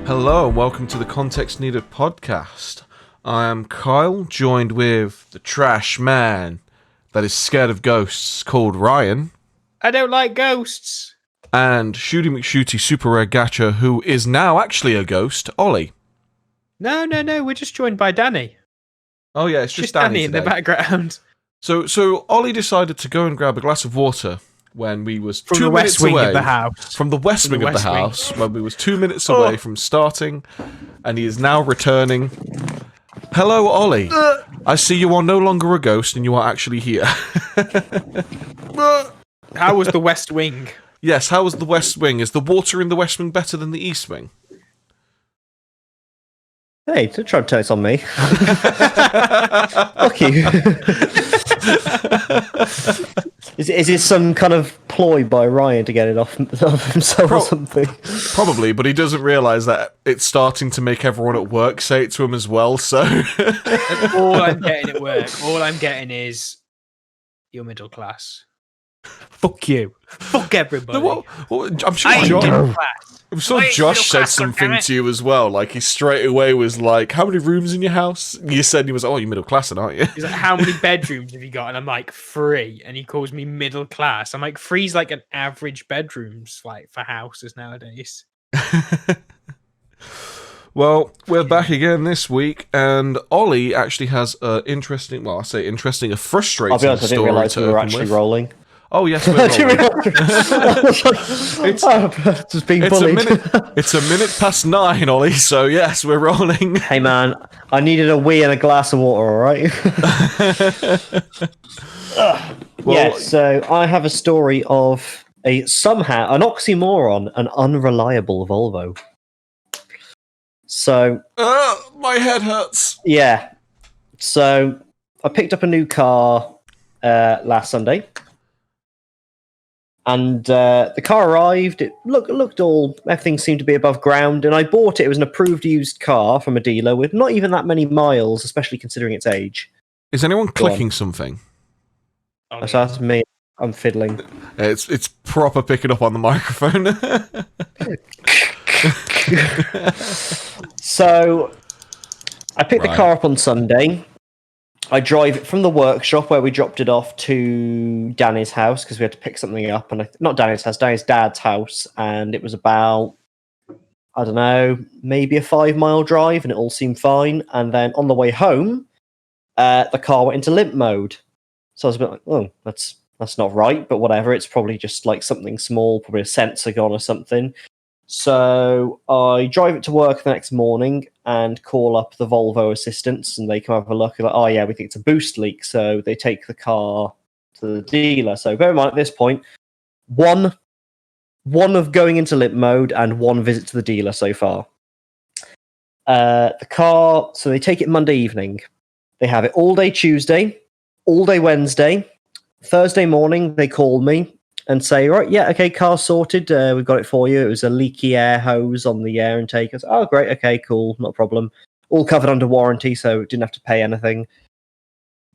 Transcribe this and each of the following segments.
Hello and welcome to the Context Needed podcast. I am Kyle, joined with the trash man that is scared of ghosts called Ryan. I don't like ghosts. And Shooty McShooty super rare gacha who is now actually a ghost, Ollie. No, we're just joined by Danny. Oh yeah, it's just Danny in the background. So Ollie decided to go and grab a glass of water when we was From 2 the minutes west wing away of the house. from the west wing of the house when we was 2 minutes away from starting, and he is now returning. Hello, Ollie. I see you are no longer a ghost and you are actually here. How was the west wing? Yes, how was the west wing? Is the water in the west wing better than the east wing? Hey, don't try to turn this on me. Fuck you. Is this some kind of ploy by Ryan to get it off himself or something? Probably, but he doesn't realise that it's starting to make everyone at work say it to him as well, so... That's all I'm getting at work. All I'm getting is, you're middle class. Fuck you. Fuck everybody. No, I'm sure Josh said something to you as well. Like, he straight away was like, how many rooms in your house? You said he was, oh, you're middle class, aren't you? He's like, how many bedrooms have you got? And I'm like, 3. And he calls me middle class. I'm like, 3's like an average bedrooms, like, for houses nowadays. Well, we're back again this week, and Ollie actually has a frustrating I'll be honest, I didn't realise we were actually rolling. Oh yes, we're rolling. Just being bullied. It's a minute past 9, Ollie. So yes, we're rolling. Hey man, I needed a wee and a glass of water. All right. Yeah. So I have a story of an oxymoron, an unreliable Volvo. So. My head hurts. Yeah. So I picked up a new car last Sunday. And the car arrived, it looked everything seemed to be above ground, and I bought it. It was an approved used car from a dealer with not even that many miles, especially considering its age. Is anyone clicking something? Oh, so that's me. I'm fiddling. It's proper picking up on the microphone. So, I picked the car up on Sunday. I drive it from the workshop where we dropped it off to Danny's house because we had to pick something up, and not Danny's house, Danny's dad's house, and it was about, I don't know, maybe a 5-mile drive, and it all seemed fine. And then on the way home, the car went into limp mode. So I was a bit like, oh, that's not right, but whatever. It's probably just like something small, probably a sensor gone or something. So I drive it to work the next morning and call up the Volvo assistants, and they come have a look. They're like, oh yeah, we think it's a boost leak. So they take the car to the dealer. So bear in mind at this point, one of going into limp mode and 1 visit to the dealer so far. The car, so they take it Monday evening. They have it all day Tuesday, all day Wednesday. Thursday morning, they call me and say, right, yeah, okay, car's sorted. We've got it for you. It was a leaky air hose on the air intake. I was, oh, great, okay, cool, not a problem. All covered under warranty, so didn't have to pay anything.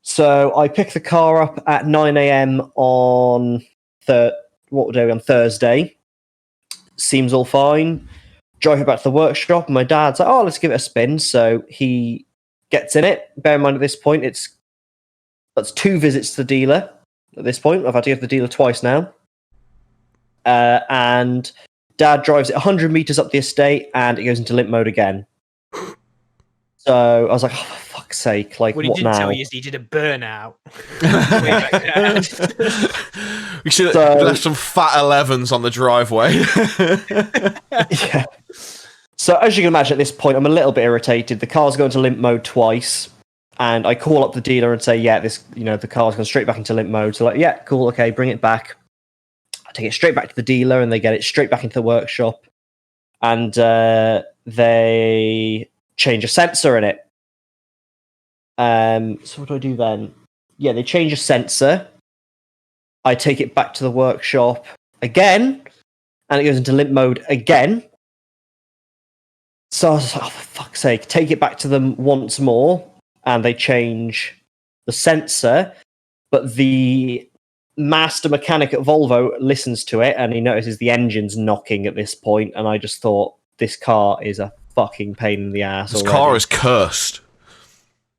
So I picked the car up at 9 a.m. on Thursday. Seems all fine. Drive it back to the workshop, and my dad's like, oh, let's give it a spin. So he gets in it. Bear in mind at this point, that's 2 visits to the dealer. At this point, I've had to go to the dealer twice now. And Dad drives it 100 meters up the estate, and it goes into limp mode again. So I was like, oh, for fuck's sake, like, what now? What he didn't tell you is he did a burnout. We should have left some fat 11s on the driveway. Yeah. So as you can imagine, at this point, I'm a little bit irritated. The car's going to limp mode twice. And I call up the dealer and say, yeah, the car's gone straight back into limp mode. So like, yeah, cool, okay, bring it back. I take it straight back to the dealer, and they get it straight back into the workshop. And they change a sensor in it. So what do I do then? Yeah, they change a sensor. I take it back to the workshop again, and it goes into limp mode again. So I was like, oh, for fuck's sake, take it back to them once more. And they change the sensor, but the master mechanic at Volvo listens to it, and he notices the engine's knocking at this point, and I just thought, this car is a fucking pain in the ass. This already. car is cursed.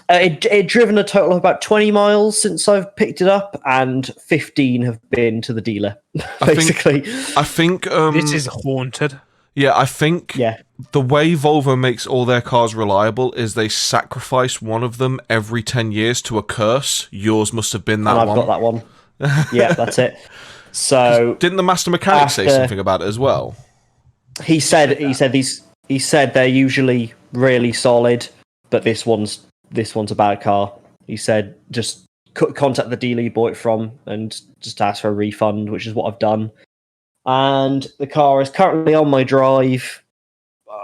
It driven a total of about 20 miles since I've picked it up, and 15 have been to the dealer. Basically, I think This is haunted. yeah, I think yeah. the way Volvo makes all their cars reliable is they sacrifice one of them every 10 years to a curse. Yours must have been that And I've one. got that one. Yeah, that's it. So Didn't the master mechanic say something about it as well? he said they're usually really solid, but this one's a bad car. He said just contact the dealer you bought it from and just ask for a refund, which is what I've done. And the car is currently on my drive.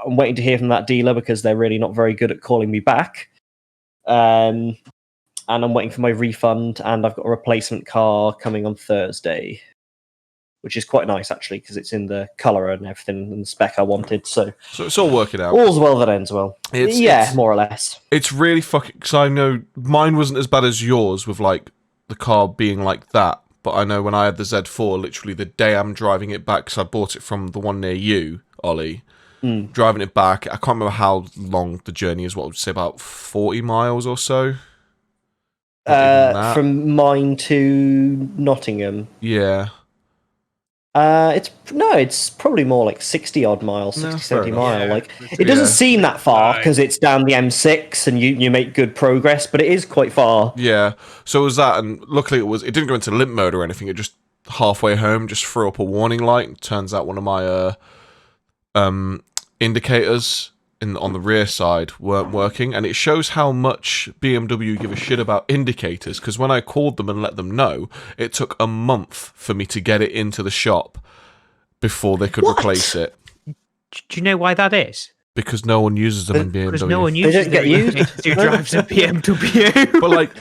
I'm waiting to hear from that dealer because they're really not very good at calling me back. And I'm waiting for my refund, and I've got a replacement car coming on Thursday, which is quite nice actually because it's in the colour and everything and the spec I wanted. So it's all working out. All's well that ends well. It's more or less. It's really fucking... Because I know mine wasn't as bad as yours with, like, the car being like that. But I know when I had the Z4, literally the day I'm driving it back, because I bought it from the one near you, Ollie, driving it back, I can't remember how long the journey is, what would you say, about 40 miles or so? From mine to Nottingham. Yeah. It's probably more like 60 odd miles, 60, 70 mile. Yeah, like it doesn't seem that far because it's down the M6 and you make good progress, but it is quite far. Yeah. So it was that, and luckily it didn't go into limp mode or anything. It just halfway home just threw up a warning light. Turns out one of my indicators on the rear side weren't working, and it shows how much BMW give a shit about indicators, because when I called them and let them know, it took a month for me to get it into the shop before they could replace it. Do you know why that is? Because no one uses them in BMW. Because no one uses don't get used. who drives a BMW. But like,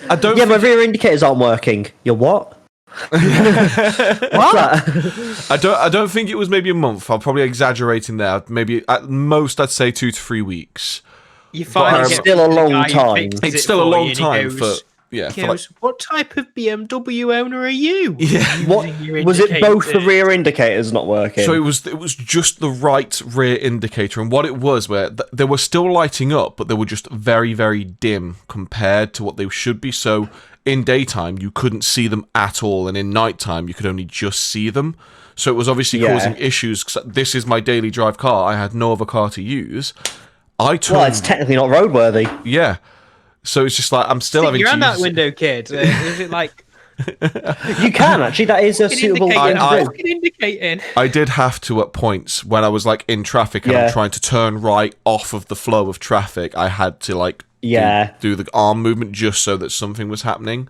I don't. Yeah, my rear indicators aren't working. You're what? What? I don't think it was maybe a month. I'm probably exaggerating there. Maybe at most I'd say 2 to 3 weeks. You find it's still a long time. It's still a long time for what type of BMW owner are you? Yeah. What was it? Both the rear indicators not working? So it was just the right rear indicator, and what it was, where they were still lighting up, but they were just very, very dim compared to what they should be. So in daytime you couldn't see them at all, and in nighttime you could only just see them. So it was obviously causing issues. Cause this is my daily drive car. I had no other car to use. It's technically not roadworthy. Yeah. So it's just like I'm still having to use that window, kid. Is it like you can actually? That is a suitable indicating. I did have to at points when I was like in traffic and I'm trying to turn right off of the flow of traffic. I had to like do the arm movement just so that something was happening.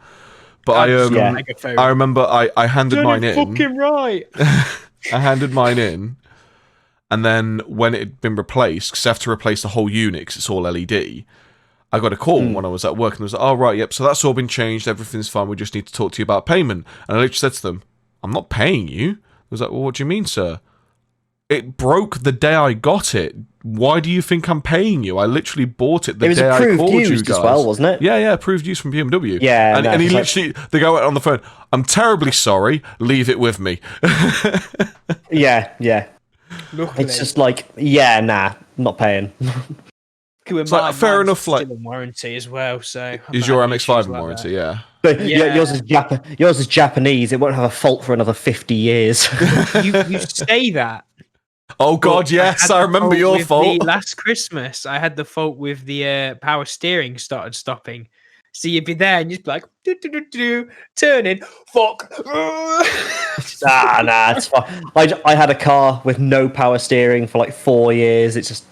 But I remember I handed mine in. Fucking right. I handed mine in, and then when it had been replaced, because I have to replace the whole unit because it's all LED. I got a call when I was at work, and I was like, "Oh right, yep. So that's all been changed. Everything's fine. We just need to talk to you about payment." And I literally said to them, "I'm not paying you." I was like, "Well, what do you mean, sir? It broke the day I got it. Why do you think I'm paying you? I literally bought it the day I called you guys." As well, wasn't it? Yeah, approved use from BMW. Yeah, and he literally, the guy went on the phone. "I'm terribly sorry. Leave it with me." Yeah. Luckily. It's just like, not paying. It's like, fair enough. Like, still on warranty as well. So is your MX-5 in warranty? Yeah. But yours is Japanese. It won't have a fault for another 50 years. you say that. Oh God, yes, I remember your fault. Last Christmas, I had the fault with the power steering started stopping. So you'd be there and you'd be like, turning, fuck. Nah, it's fine. I had a car with no power steering for like 4 years. It's just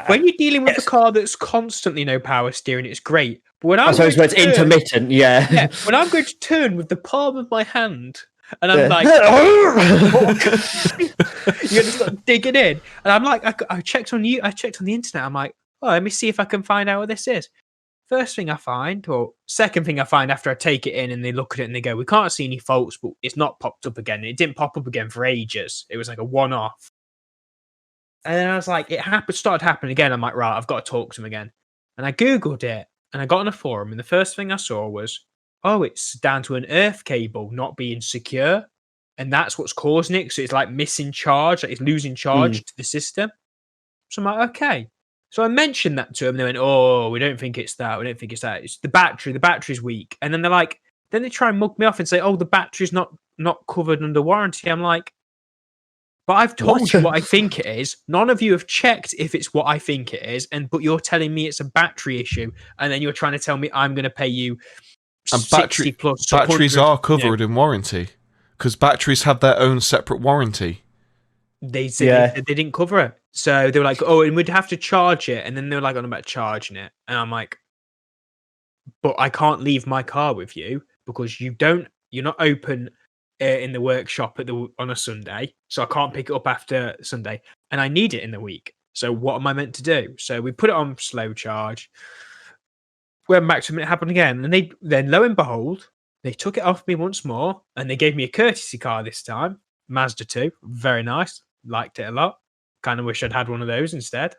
when you're dealing with a car that's constantly no power steering, it's great. But when I suppose when it's intermittent, yeah. When I'm going to turn with the palm of my hand, and I'm like, you're just like digging in, and I'm like, I checked on the internet. I'm like, oh, let me see if I can find out what this is. First thing I find, or second thing I find after I take it in and they look at it and they go, we can't see any faults, but it's not popped up again. It didn't pop up again for ages. It was like a one-off. And then I was like, started happening again. I'm like, right, I've got to talk to him again. And I Googled it and I got on a forum, and the first thing I saw was, oh, it's down to an earth cable not being secure. And that's what's causing it. So it's like missing charge, like it's losing charge to the system. So I'm like, okay. So I mentioned that to them. They went, oh, we don't think it's that. We don't think it's that. It's the battery. The battery's weak. And then they're like, then they try and mug me off and say, oh, the battery's not covered under warranty. I'm like, but I've told you what I think it is. None of you have checked if it's what I think it is, but you're telling me it's a battery issue, and then you're trying to tell me I'm going to pay you and 60 plus. Batteries are covered in warranty because batteries have their own separate warranty. They said they didn't cover it, so they were like, "Oh, and we'd have to charge it," and then they were like, "On about charging it," and I'm like, "But I can't leave my car with you because you're not open." In the workshop on a Sunday, so I can't pick it up after Sunday, and I need it in the week. So what am I meant to do? So we put it on slow charge. Went back to them, it happened again, and then lo and behold, they took it off me once more, and they gave me a courtesy car this time, Mazda 2, very nice, liked it a lot. Kind of wish I'd had one of those instead.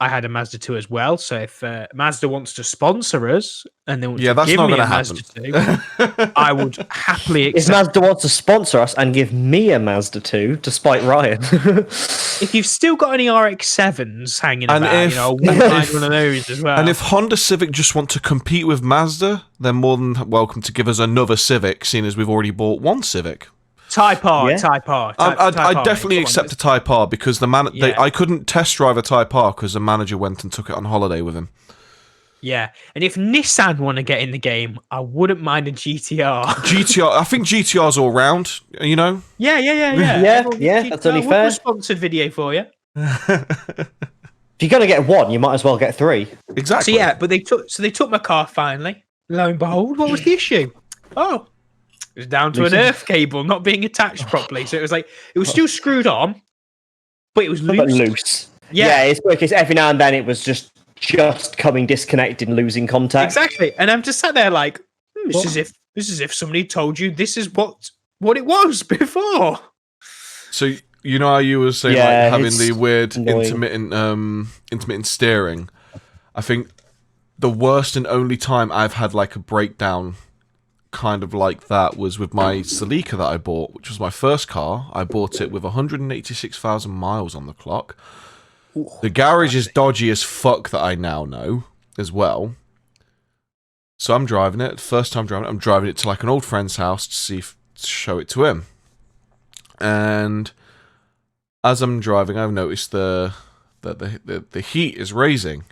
I had a Mazda 2 as well. So if Mazda wants to sponsor us and they want to give me a Mazda 2, I would happily accept. If Mazda wants to sponsor us and give me a Mazda 2 to spite Ryan. If you've still got any RX-7s hanging about, I wouldn't mind one of those as well. And if Honda Civic just want to compete with Mazda, they're more than welcome to give us another Civic, seeing as we've already bought one Civic. Type R. I'd definitely accept a Type R because I couldn't test drive a Type R because the manager went and took it on holiday with him. Yeah, and if Nissan want to get in the game, I wouldn't mind a GTR. I think GTR's all round, you know? Yeah. That's only fair. A sponsored video for you. If you're going to get one, you might as well get three. Exactly. So but they took my car finally. Lo and behold, what was the issue? Oh, it was down to an earth cable not being attached properly. So it was still screwed on, but it was loose. But loose. Yeah, it's because every now and then it was just coming disconnected and losing contact. Exactly. And I'm just sat there like, this is if somebody told you this is what it was before. So you know how you were saying like having the weird intermittent steering. I think the worst and only time I've had like a breakdown kind of like that was with my Celica that I bought, which was my first car. I bought it with 186,000 miles on the clock. The garage is dodgy as fuck that I now know as well. So I'm driving it. First time driving it, I'm driving it to like an old friend's house to show it to him. And as I'm driving, I've noticed the heat is raising.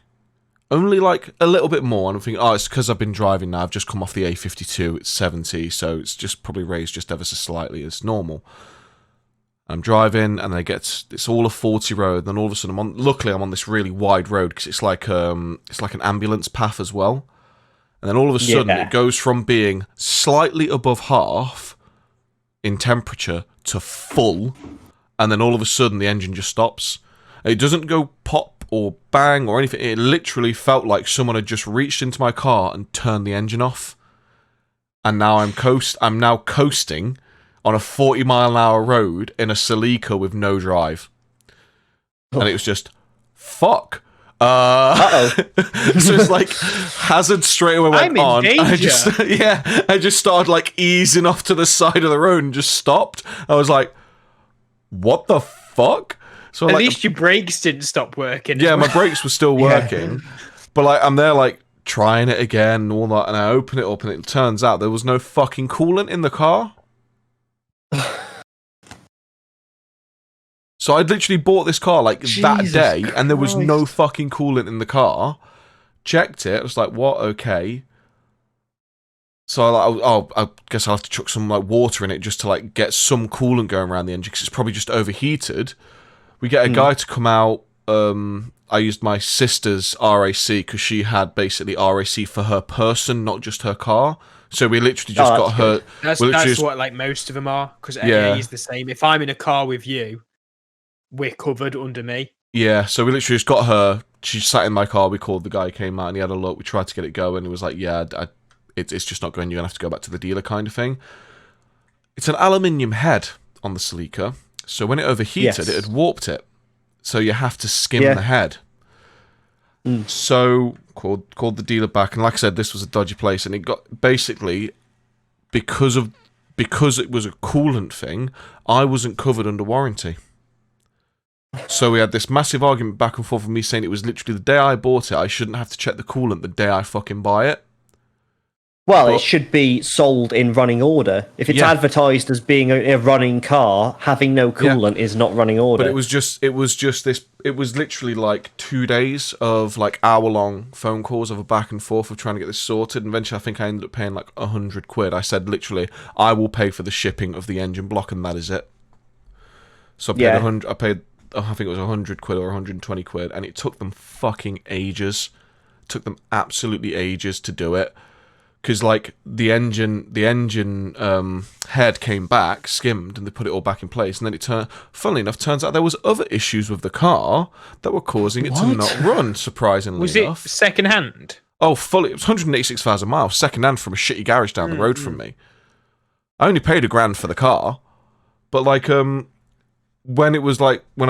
Only like a little bit more, and I'm thinking, it's because I've been driving now. I've just come off the A52, it's 70, so it's just probably raised just ever so slightly as normal. I'm driving, and it's all a 40 road, and then all of a sudden, luckily I'm on this really wide road, because it's like an ambulance path as well. And then all of a sudden, it goes from being slightly above half in temperature to full, and then all of a sudden, the engine just stops. It doesn't go pop or bang or anything. It literally felt like someone had just reached into my car and turned the engine off. And now I'm now coasting on a 40-mile-an-hour road in a Celica with no drive. And it was just, fuck. So it's like hazard straight away went on. I just started like easing off to the side of the road and just stopped. I was like, what the fuck? So at least your brakes didn't stop working. Yeah, my brakes were still working. But like I'm there like trying it again and all that, and I open it up and it turns out there was no fucking coolant in the car. So I'd literally bought this car like that day and there was no fucking coolant in the car. Checked it, I was like, what? Okay. So I guess I'll have to chuck some like water in it just to like get some coolant going around the engine because it's probably just overheated. We get a guy to come out. I used my sister's RAC because she had basically RAC for her person, not just her car. So we literally just got her. That's what like most of them are because AA is the same. If I'm in a car with you, we're covered under me. Yeah, so we literally just got her. She sat in my car. We called the guy, came out, and he had a look. We tried to get it going. He was like, "Yeah, it's just not going. You're gonna have to go back to the dealer," kind of thing. It's an aluminium head on the Celica. So when it overheated, it had warped it. So you have to skim the head. So called the dealer back, and like I said, this was a dodgy place, and it got basically because of because it was a coolant thing, I wasn't covered under warranty. So we had this massive argument back and forth with me saying it was literally the day I bought it, I shouldn't have to check the coolant the day I fucking buy it. Well, it should be sold in running order. If it's advertised as being a running car, having no coolant is not running order. But it was just this. It was literally like 2 days of like hour-long phone calls of a back and forth of trying to get this sorted. And eventually, I think I ended up paying like 100 quid. I said literally, I will pay for the shipping of the engine block, and that is it. So I paid 100. I paid. I think it was 100 quid or 120 quid, and it took them fucking ages. It took them absolutely ages to do it. Because like the engine head came back, skimmed, and they put it all back in place. And then it funnily enough, turns out there was other issues with the car that were causing it to not run. Surprisingly enough, was it second hand? Oh, fully. It was 186,000 miles, second hand from a shitty garage down the road from me. I only paid $1,000 for the car, but like when I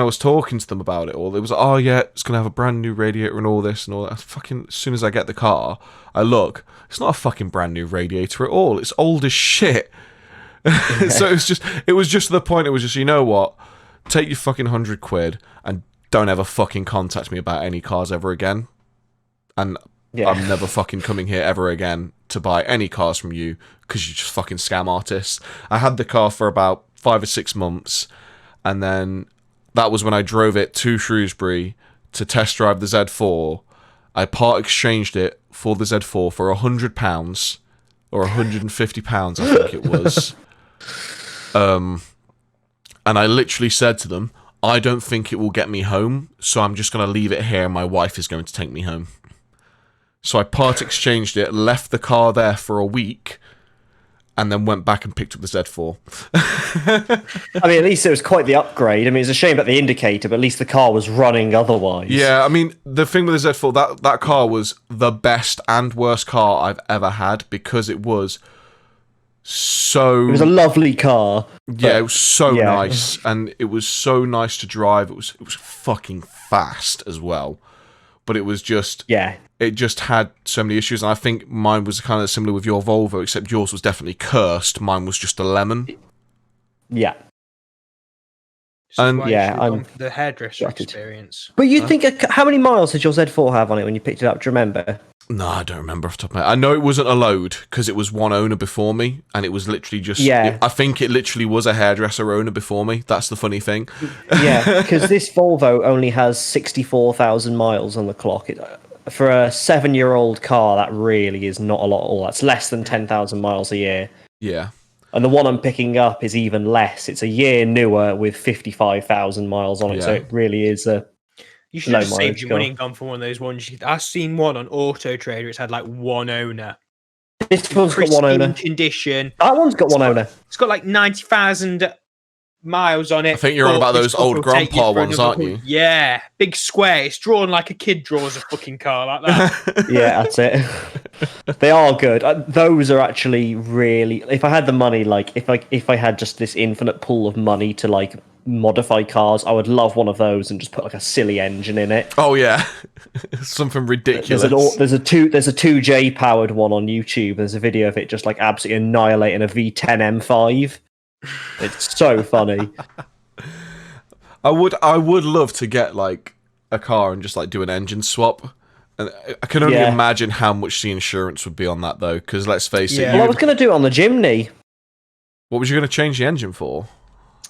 was talking to them about it all, it was like, oh yeah, it's gonna have a brand new radiator and all this and all that. Fucking as soon as I get the car, I look, it's not a fucking brand new radiator at all. It's old as shit. So it was just to the point. It was just, you know what? Take your fucking 100 quid and don't ever fucking contact me about any cars ever again. And I'm never fucking coming here ever again to buy any cars from you because you're just fucking scam artists. I had the car for about 5 or 6 months. And then that was when I drove it to Shrewsbury to test drive the Z4. I part exchanged it for the Z4 for £100 or £150, I think it was. And I literally said to them, I don't think it will get me home, so I'm just going to leave it here and my wife is going to take me home. So I part exchanged it, left the car there for a week, and then went back and picked up the Z4. I mean, at least it was quite the upgrade. I mean, it's a shame about the indicator, but at least the car was running otherwise. Yeah, I mean, the thing with the Z4, that car was the best and worst car I've ever had because it was so... It was a lovely car. Yeah, it was so nice, and it was so nice to drive. It was fucking fast as well. But it was just... Yeah. It just had so many issues, and I think mine was kind of similar with your Volvo, except yours was definitely cursed. Mine was just a lemon. Yeah. And I'm for the hairdresser experience. But you think, how many miles did your Z4 have on it when you picked it up? Do you remember? No, I don't remember off the top of my head. I know it wasn't a load because it was one owner before me, and it was literally just. Yeah. I think it literally was a hairdresser owner before me. That's the funny thing. Yeah, because this Volvo only has 64,000 miles on the clock. For a 7-year-old car, that really is not a lot at all. That's less than 10,000 miles a year. Yeah. And the one I'm picking up is even less. It's a year newer with 55,000 miles on it. So it really is a You should have saved your money and gone for one of those ones. I've seen one on Auto Trader. It's had like one owner. This one's got one owner. Condition. That one's got one owner. It's got like 90,000 miles on it. I think you're on about those old grandpa ones, aren't you? Yeah, big square. It's drawn like a kid draws a fucking car like that. Yeah, that's it. They are good. Those are actually really. If I had the money, like if I had just this infinite pool of money to like modify cars, I would love one of those and just put like a silly engine in it. Oh yeah, something ridiculous. There's a 2J powered one on YouTube. There's a video of it just like absolutely annihilating a V10 M5. It's so funny. I would love to get like a car and just like do an engine swap. And I can only imagine how much the insurance would be on that though, because let's face it. Well, I was going to do it on the Jimny. What was you going to change the engine for?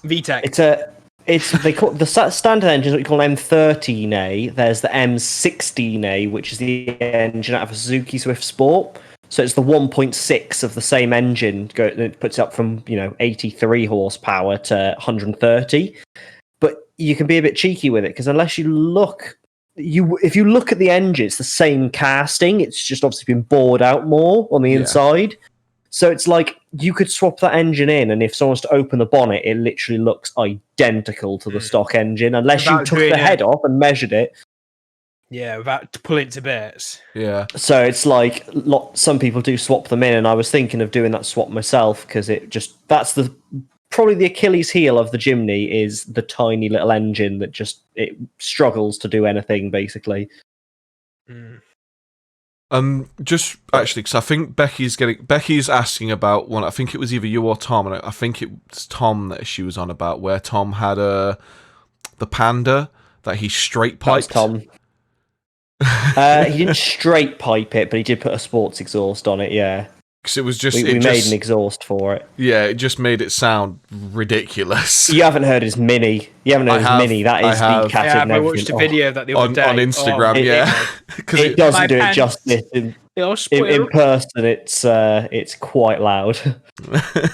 VTEC. They call the standard engine is what you call M13A. There's the M16A, which is the engine out of a Suzuki Swift Sport. So it's the 1.6 of the same engine. It puts it up from 83 horsepower to 130. But you can be a bit cheeky with it because unless you look, if you look at the engine, it's the same casting. It's just obviously been bored out more on the inside. So it's like you could swap that engine in, and if someone was to open the bonnet, it literally looks identical to the stock engine, unless you took the head off and measured it. Yeah, without pulling it to bits. Yeah. So it's like some people do swap them in, and I was thinking of doing that swap myself because that's probably the Achilles heel of the Jimny is the tiny little engine that it struggles to do anything basically. Just actually, because I think Becky's asking about one. I think it was either you or Tom, and I think it's Tom that she was on about, where Tom had the panda that he straight piped. Tom. He didn't straight pipe it, but he did put a sports exhaust on it. Yeah, because it was just we made an exhaust for it. Yeah, it just made it sound ridiculous. You haven't heard his mini. You haven't heard his mini. That is the cat. Yeah, I watched a video that the other day on Instagram. Because it doesn't do it justice. In person, it's quite loud.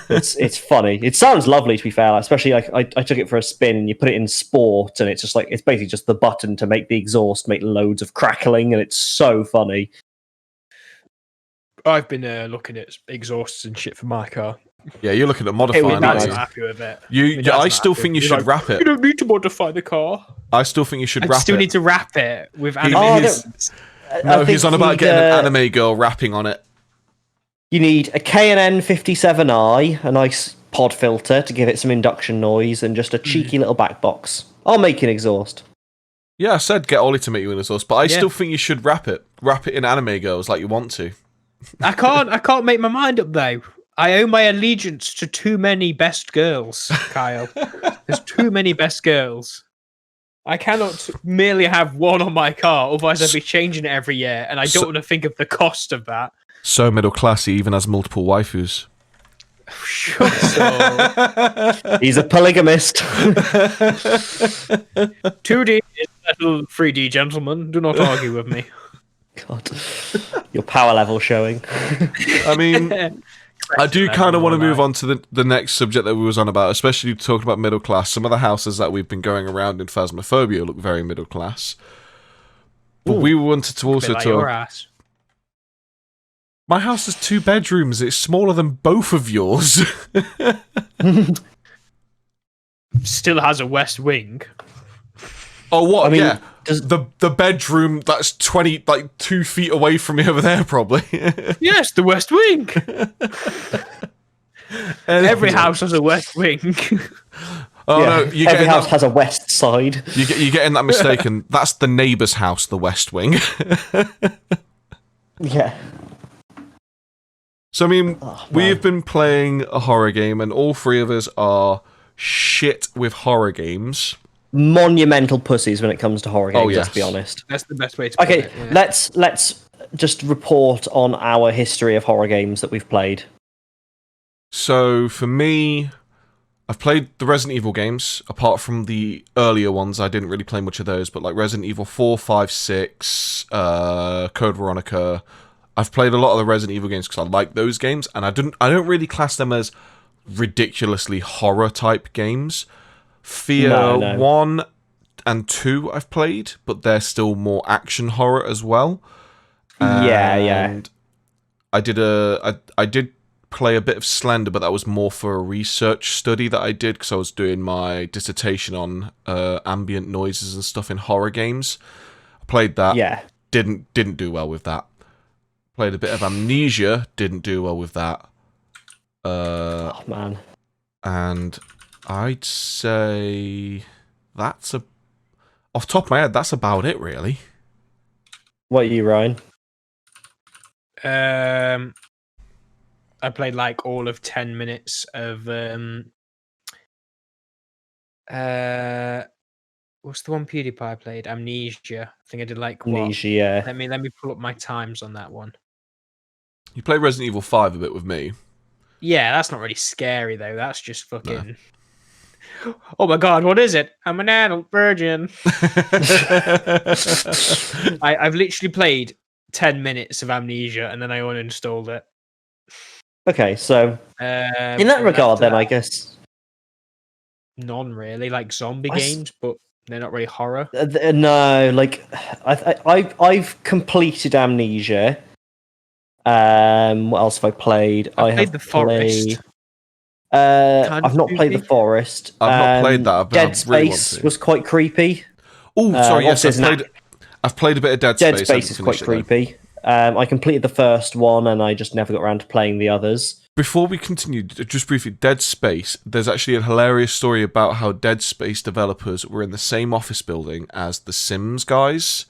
it's funny. It sounds lovely, to be fair. Especially like I took it for a spin, and you put it in sport, and it's just like it's basically just the button to make the exhaust make loads of crackling, and it's so funny. I've been looking at exhausts and shit for my car. Yeah, you're looking at modifying it. I'm happy with it. I still think you should wrap it. You don't need to modify the car. I still think you should wrap it. I still need to wrap it with animated. No, he's on about getting an anime girl rapping on it. You need a K&N 57i, a nice pod filter to give it some induction noise, and just a cheeky little back box. I'll make an exhaust. Yeah, I said get Ollie to make you an exhaust, but I still think you should wrap it. Wrap it in anime girls like you want to. I can't make my mind up though. I owe my allegiance to too many best girls, Kyle. There's too many best girls. I cannot merely have one on my car, otherwise I'd be changing it every year, and I don't want to think of the cost of that. So middle class, he even has multiple waifus. Shut up. He's a polygamist. 2D is little 3D, gentlemen. Do not argue with me. God, your power level showing. I mean, I do kind of want to move on to the next subject that we was on about, especially talking about middle class. Some of the houses that we've been going around in Phasmophobia look very middle class. But we wanted to also like talk... your ass. My house has 2 bedrooms. It's smaller than both of yours. Still has a west wing. Oh, what? I mean, yeah. The bedroom that's 2 feet away from me over there, probably. Yes, the west wing. Every house has a west wing. No, every house has a west side. You're getting that mistaken. That's the neighbour's house, the west wing. Yeah. So, I mean, we've been playing a horror game, and all 3 of us are shit with horror games. Monumental pussies when it comes to horror games, let's be honest. That's the best way to put it. Yeah. Let's just report on our history of horror games that we've played. So, for me, I've played the Resident Evil games. Apart from the earlier ones, I didn't really play much of those, but like Resident Evil 4, 5, 6, Code Veronica. I've played a lot of the Resident Evil games because I like those games, and I don't really class them as ridiculously horror-type games. Fear 1 and 2 I've played, but they're still more action horror as well. And I did play a bit of Slender, but that was more for a research study that I did because I was doing my dissertation on ambient noises and stuff in horror games. I played that. Yeah. Didn't do well with that. Played a bit of Amnesia. Didn't do well with that. Oh man. And I'd say off the top of my head, that's about it, really. What are you, Ryan? I played like all of 10 minutes of what's the one PewDiePie played? Amnesia. I think I did like Amnesia, yeah. Let me pull up my times on that one. You played Resident Evil 5 a bit with me. Yeah, that's not really scary though. That's just fucking. No. Oh my god, what is it? I'm an adult virgin. I've literally played 10 minutes of Amnesia and then I uninstalled it. Okay, so in that regard, then I guess none really, like zombie games, but they're not really horror. No, like I've completed Amnesia. What else have I played? I played The Forest. I've not played The Forest. I've not played that. Dead Space was quite creepy. Oh, sorry, yes, I've played a bit of Dead Space. Dead Space is quite creepy. I completed the first one, and I just never got around to playing the others. Before we continue, just briefly, Dead Space, there's actually a hilarious story about how Dead Space developers were in the same office building as the Sims guys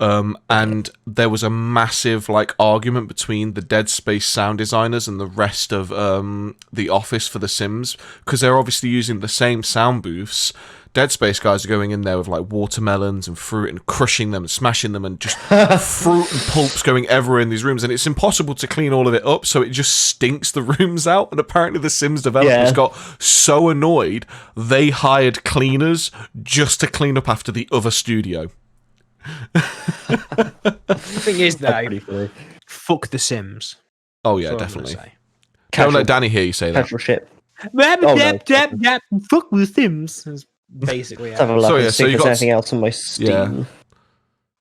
And there was a massive like argument between the Dead Space sound designers and the rest of the office for The Sims, because they're obviously using the same sound booths. Dead Space guys are going in there with like watermelons and fruit and crushing them and smashing them and just fruit and pulps going everywhere in these rooms, and it's impossible to clean all of it up, so it just stinks the rooms out. And apparently the Sims developers got so annoyed they hired cleaners just to clean up after the other studio. The thing is, though, fuck The Sims. Oh yeah, definitely. Don't let Danny hear you say that. Casual shit. Fuck The Sims. That's basically. Let's have a look and see if there's anything else on my Steam. Yeah.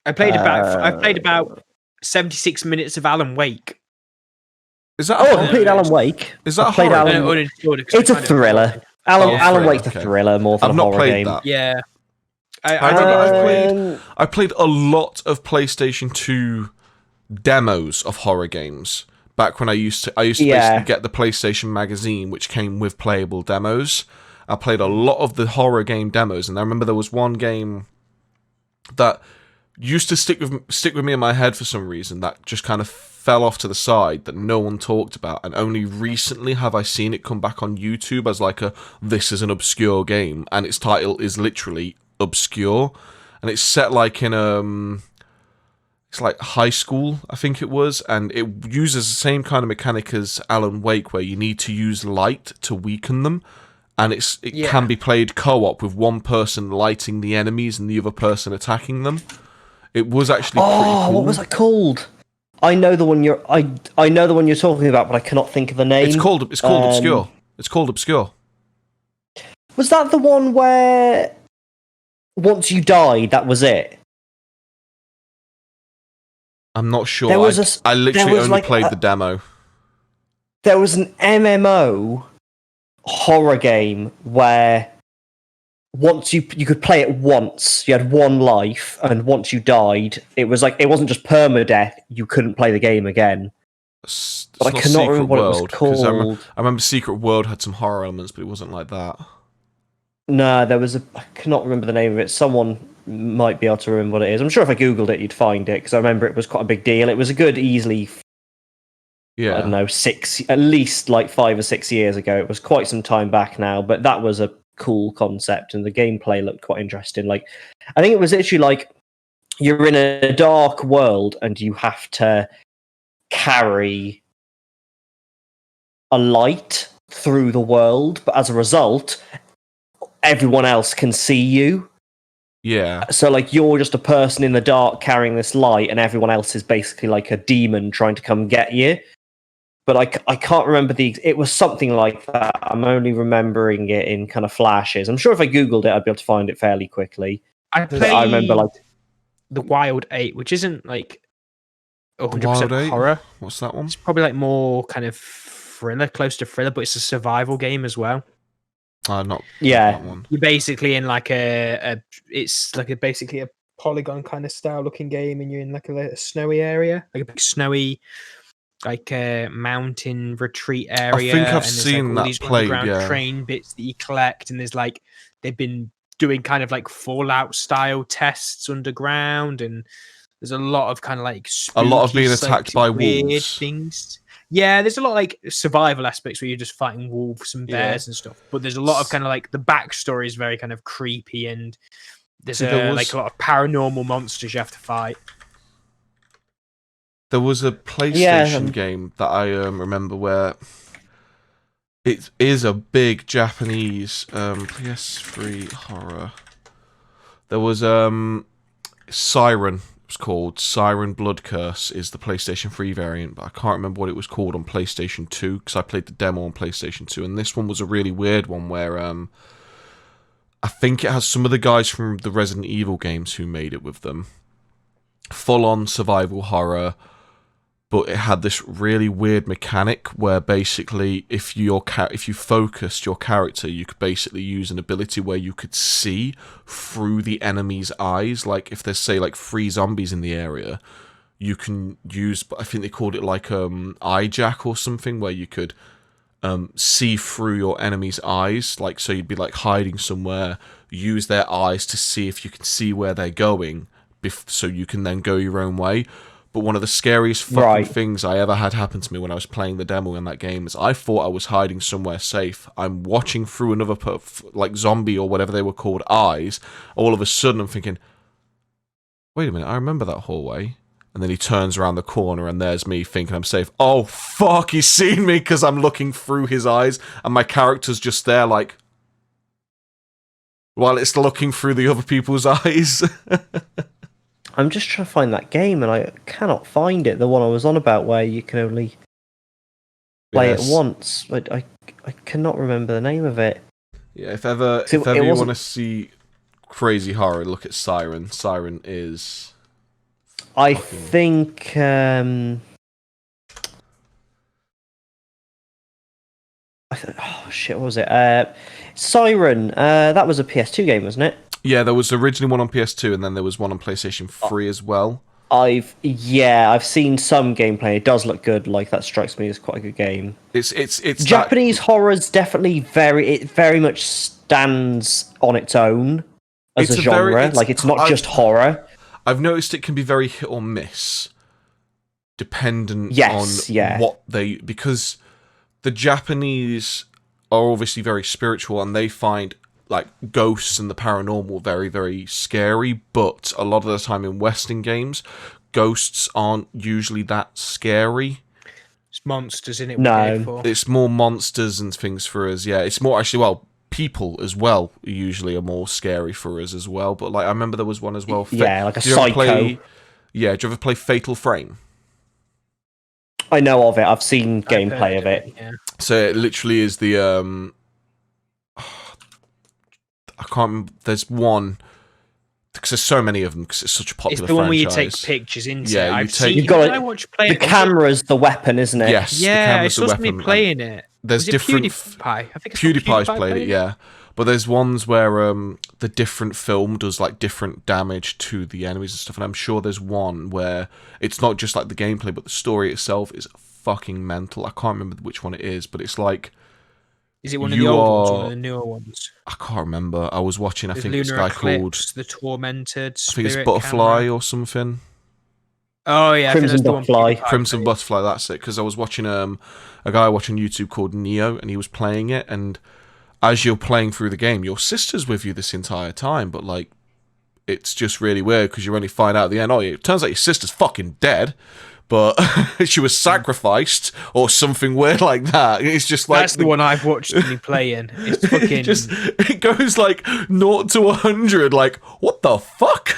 I played about 76 minutes of Alan Wake. Is that? I played Alan Wake. Is that a horror? horror? It's a thriller. Alan Wake's a thriller more than a horror game. That. Yeah. I remember I played a lot of PlayStation 2 demos of horror games back when I used to basically get the PlayStation magazine, which came with playable demos. I played a lot of the horror game demos, and I remember there was one game that used to stick with me in my head for some reason that just kind of fell off to the side that no one talked about, and only recently have I seen it come back on YouTube as like this is an obscure game, and its title is literally obscure, and it's set like in it's like high school, I think it was, and it uses the same kind of mechanic as Alan Wake, where you need to use light to weaken them, and it can be played co-op with one person lighting the enemies and the other person attacking them. It was actually pretty cool. What was that called? I know the one you're talking about, but I cannot think of the name. It's called Obscure. It's called Obscure. Was that the one where once you died, that was it? I'm not sure. I literally only played the demo. There was an MMO horror game where once you could play it once, you had one life, and once you died, it was like it wasn't just permadeath. You couldn't play the game again. But I cannot remember what it was called. I remember Secret World had some horror elements, but it wasn't like that. No, I cannot remember the name of it. Someone might be able to remember what it is. I'm sure if I googled it, you'd find it, because I remember it was quite a big deal. It was a good, easily, I don't know, at least like 5 or 6 years ago. It was quite some time back now, but that was a cool concept, and the gameplay looked quite interesting. Like, I think it was literally like you're in a dark world and you have to carry a light through the world, but as a result, everyone else can see you. Yeah. So like you're just a person in the dark carrying this light, and everyone else is basically like a demon trying to come get you. But I can't remember it was something like that. I'm only remembering it in kind of flashes. I'm sure if I googled it, I'd be able to find it fairly quickly. I remember like the Wild 8, which isn't like 100% horror. What's that one? It's probably like more kind of thriller, close to thriller, but it's a survival game as well. Not that one. You're basically in like basically a polygon kind of style looking game, and you're in like a snowy area, like a big snowy, like a mountain retreat area. I think I've seen like that played. Yeah, train bits that you collect, and there's like they've been doing kind of like Fallout style tests underground, and there's a lot of kind of like spooky, a lot of being attacked by wolves. Things. Yeah, there's a lot of like survival aspects where you're just fighting wolves and bears and stuff. But there's a lot of kind of like the backstory is very kind of creepy, and there's like a lot of paranormal monsters you have to fight. There was a PlayStation game that I remember where it is a big Japanese PS3 horror. There was Siren. It was called Siren Blood Curse is the PlayStation 3 variant, but I can't remember what it was called on PlayStation 2 because I played the demo on PlayStation 2, and this one was a really weird one where I think it has some of the guys from the Resident Evil games who made it with them. Full-on survival horror, but it had this really weird mechanic where basically if you focused your character, you could basically use an ability where you could see through the enemy's eyes. Like if there's say like 3 zombies in the area, you can use, I think they called it like eye jack or something, where you could see through your enemy's eyes. Like so you'd be like hiding somewhere, use their eyes to see if you can see where they're going so you can then go your own way. But one of the scariest fucking things I ever had happen to me when I was playing the demo in that game is I thought I was hiding somewhere safe. I'm watching through another like zombie or whatever they were called eyes. All of a sudden I'm thinking, wait a minute, I remember that hallway. And then he turns around the corner and there's me thinking I'm safe. Oh fuck, he's seen me because I'm looking through his eyes and my character's just there like, while it's looking through the other people's eyes. I'm just trying to find that game and I cannot find it. The one I was on about where you can only play it once. But I cannot remember the name of it. Yeah, if ever you want to see crazy horror, look at Siren. Siren is... I think... oh shit, what was it? Siren. That was a PS2 game, wasn't it? Yeah, there was originally one on PS2, and then there was one on PlayStation 3 as well. I've seen some gameplay. It does look good. Like that strikes me as quite a good game. It's Japanese horror's definitely very much stands on its own as a genre. It's not just horror. I've noticed it can be very hit or miss, dependent on what they... Because the Japanese are obviously very spiritual, and they find like ghosts and the paranormal very, very scary, but a lot of the time in Western games, ghosts aren't usually that scary. It's monsters, isn't it? No. It's more monsters and things for us, yeah. It's more actually, well, people as well usually are more scary for us as well. But like I remember there was one as well. Like a psycho. Do you ever play Fatal Frame? I know of it. I've seen gameplay of it. Yeah. So it literally is the I can't remember. There's one because there's so many of them because it's such a popular franchise. It's the one where you take pictures into. Yeah, you've got the camera's the weapon, isn't it? Yes. Yeah, I saw somebody playing it. There's different. PewDiePie. I think it's PewDiePie's played it. Yeah, but there's ones where the different film does like different damage to the enemies and stuff, and I'm sure there's one where it's not just like the gameplay, but the story itself is fucking mental. I can't remember which one it is, but it's like. Is it one of the old ones or one of the newer ones? I can't remember. I was watching, I think this Lunar guy Eclipse, called... The Tormented, I think it's Spirit Butterfly Camera. or something. Oh, yeah. Crimson Butterfly. Crimson Butterfly, that's it. Because I was watching a guy watching YouTube called Neo, and he was playing it, and as you're playing through the game, your sister's with you this entire time, but, like, it's just really weird, because you only find out at the end, oh, it turns out your sister's fucking dead, but she was sacrificed or something weird like that. It's just like that's the one I've watched me playing. It's fucking it goes like 0 to 100. Like what the fuck?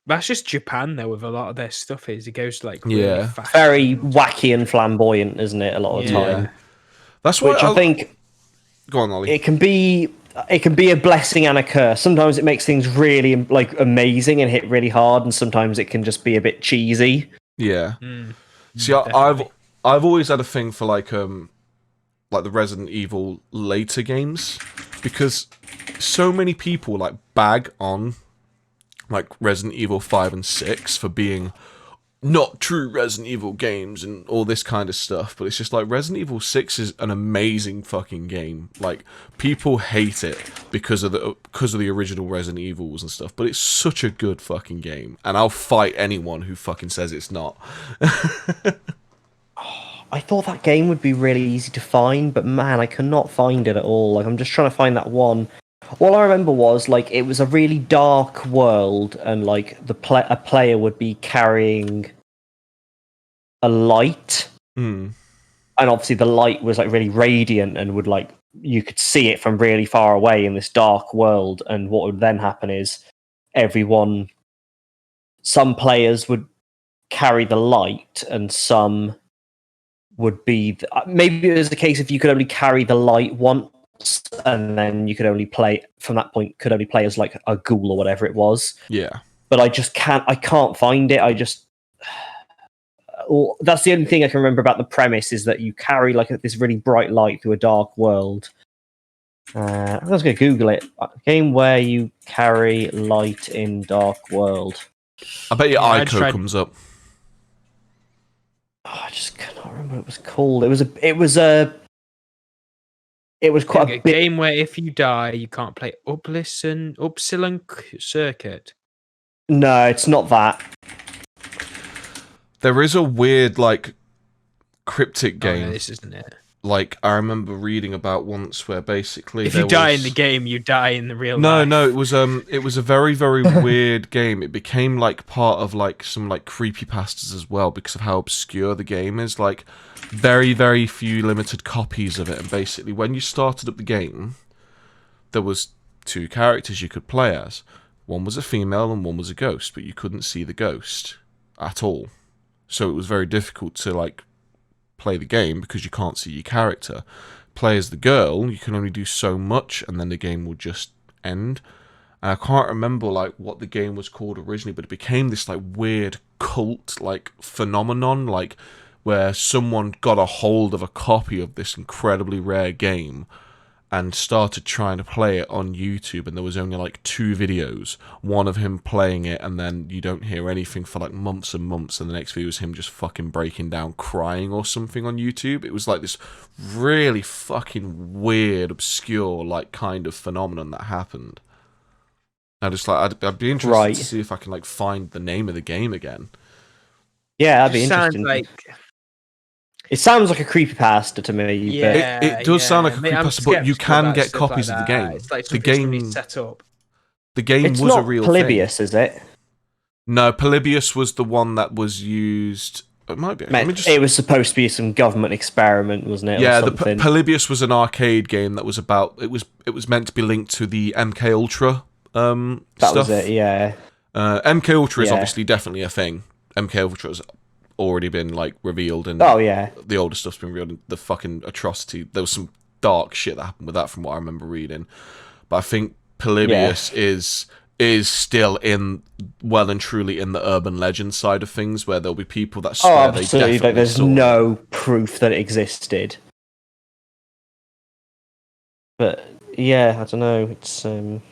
That's just Japan though. With a lot of their stuff, it goes like really fast. Very wacky and flamboyant, isn't it? A lot of the time. That's what I think. Go on, Ollie. It can be a blessing and a curse. Sometimes it makes things really like amazing and hit really hard, and sometimes it can just be a bit cheesy. Yeah. See, I've always had a thing for like the Resident Evil later games because so many people like bag on like Resident Evil 5 and 6 for being not true Resident Evil games and all this kind of stuff, but it's just like Resident Evil 6 is an amazing fucking game. Like people hate it because of the original Resident Evils and stuff, but it's such a good fucking game, and I'll fight anyone who fucking says it's not. I thought that game would be really easy to find, but man, I cannot find it at all. Like I'm just trying to find that one. All I remember was like it was a really dark world, and like a player would be carrying a light, and obviously the light was like really radiant and would like you could see it from really far away in this dark world. And what would then happen is some players would carry the light, and some would be maybe it was the case if you could only carry the light once. And then you could only play from that point. Could only play as like a ghoul or whatever it was. Yeah, but I can't find it. That's the only thing I can remember about the premise is that you carry like this really bright light through a dark world. I'm just gonna Google it. A game where you carry light in dark world. I bet your Ico comes up. Oh, I just cannot remember what it was called. It was quite a game where if you die, you can't play Upsilon Circuit. No, it's not that. There is a weird, like, cryptic game. Oh, no, this isn't it. Like, I remember reading about once where basically if you die in the game, you die in the real life. No, it was a very, very weird game. It became like part of like some like creepypastas as well because of how obscure the game is. Like, very, very few limited copies of it. And basically, when you started up the game, there was 2 characters you could play as. One was a female and one was a ghost, but you couldn't see the ghost at all. So it was very difficult to like play the game because you can't see your character. Play as the girl, you can only do so much and then the game will just end. And I can't remember like what the game was called originally, but it became this like weird cult like phenomenon, like where someone got a hold of a copy of this incredibly rare game and started trying to play it on YouTube, and there was only like 2 videos, one of him playing it, and then you don't hear anything for like months and months, and the next video is him just fucking breaking down crying or something on YouTube. It was like this really fucking weird, obscure, like kind of phenomenon that happened. I just like, I'd be interested to see if I can like find the name of the game again. Yeah, that'd be Sounds interesting. It sounds like a creepypasta to me. Yeah, it does sound like a creepypasta, but you can get copies of the game. It's like the game set up. The game it's was not a real Polybius, thing. Is it? No, Polybius was the one that was used. It might be. It was supposed to be some government experiment, wasn't it? Yeah, the Polybius was an arcade game that was about. It was meant to be linked to the MK Ultra that stuff. was it. Yeah. MK Ultra is obviously definitely a thing. MK Ultra has already been like revealed, and the older stuff's been revealed. And the fucking atrocity. There was some dark shit that happened with that, from what I remember reading. But I think Polybius is still well and truly in the urban legend side of things, where there'll be people that swear they definitely like, there's saw no proof that it existed. But yeah, I don't know. It's Have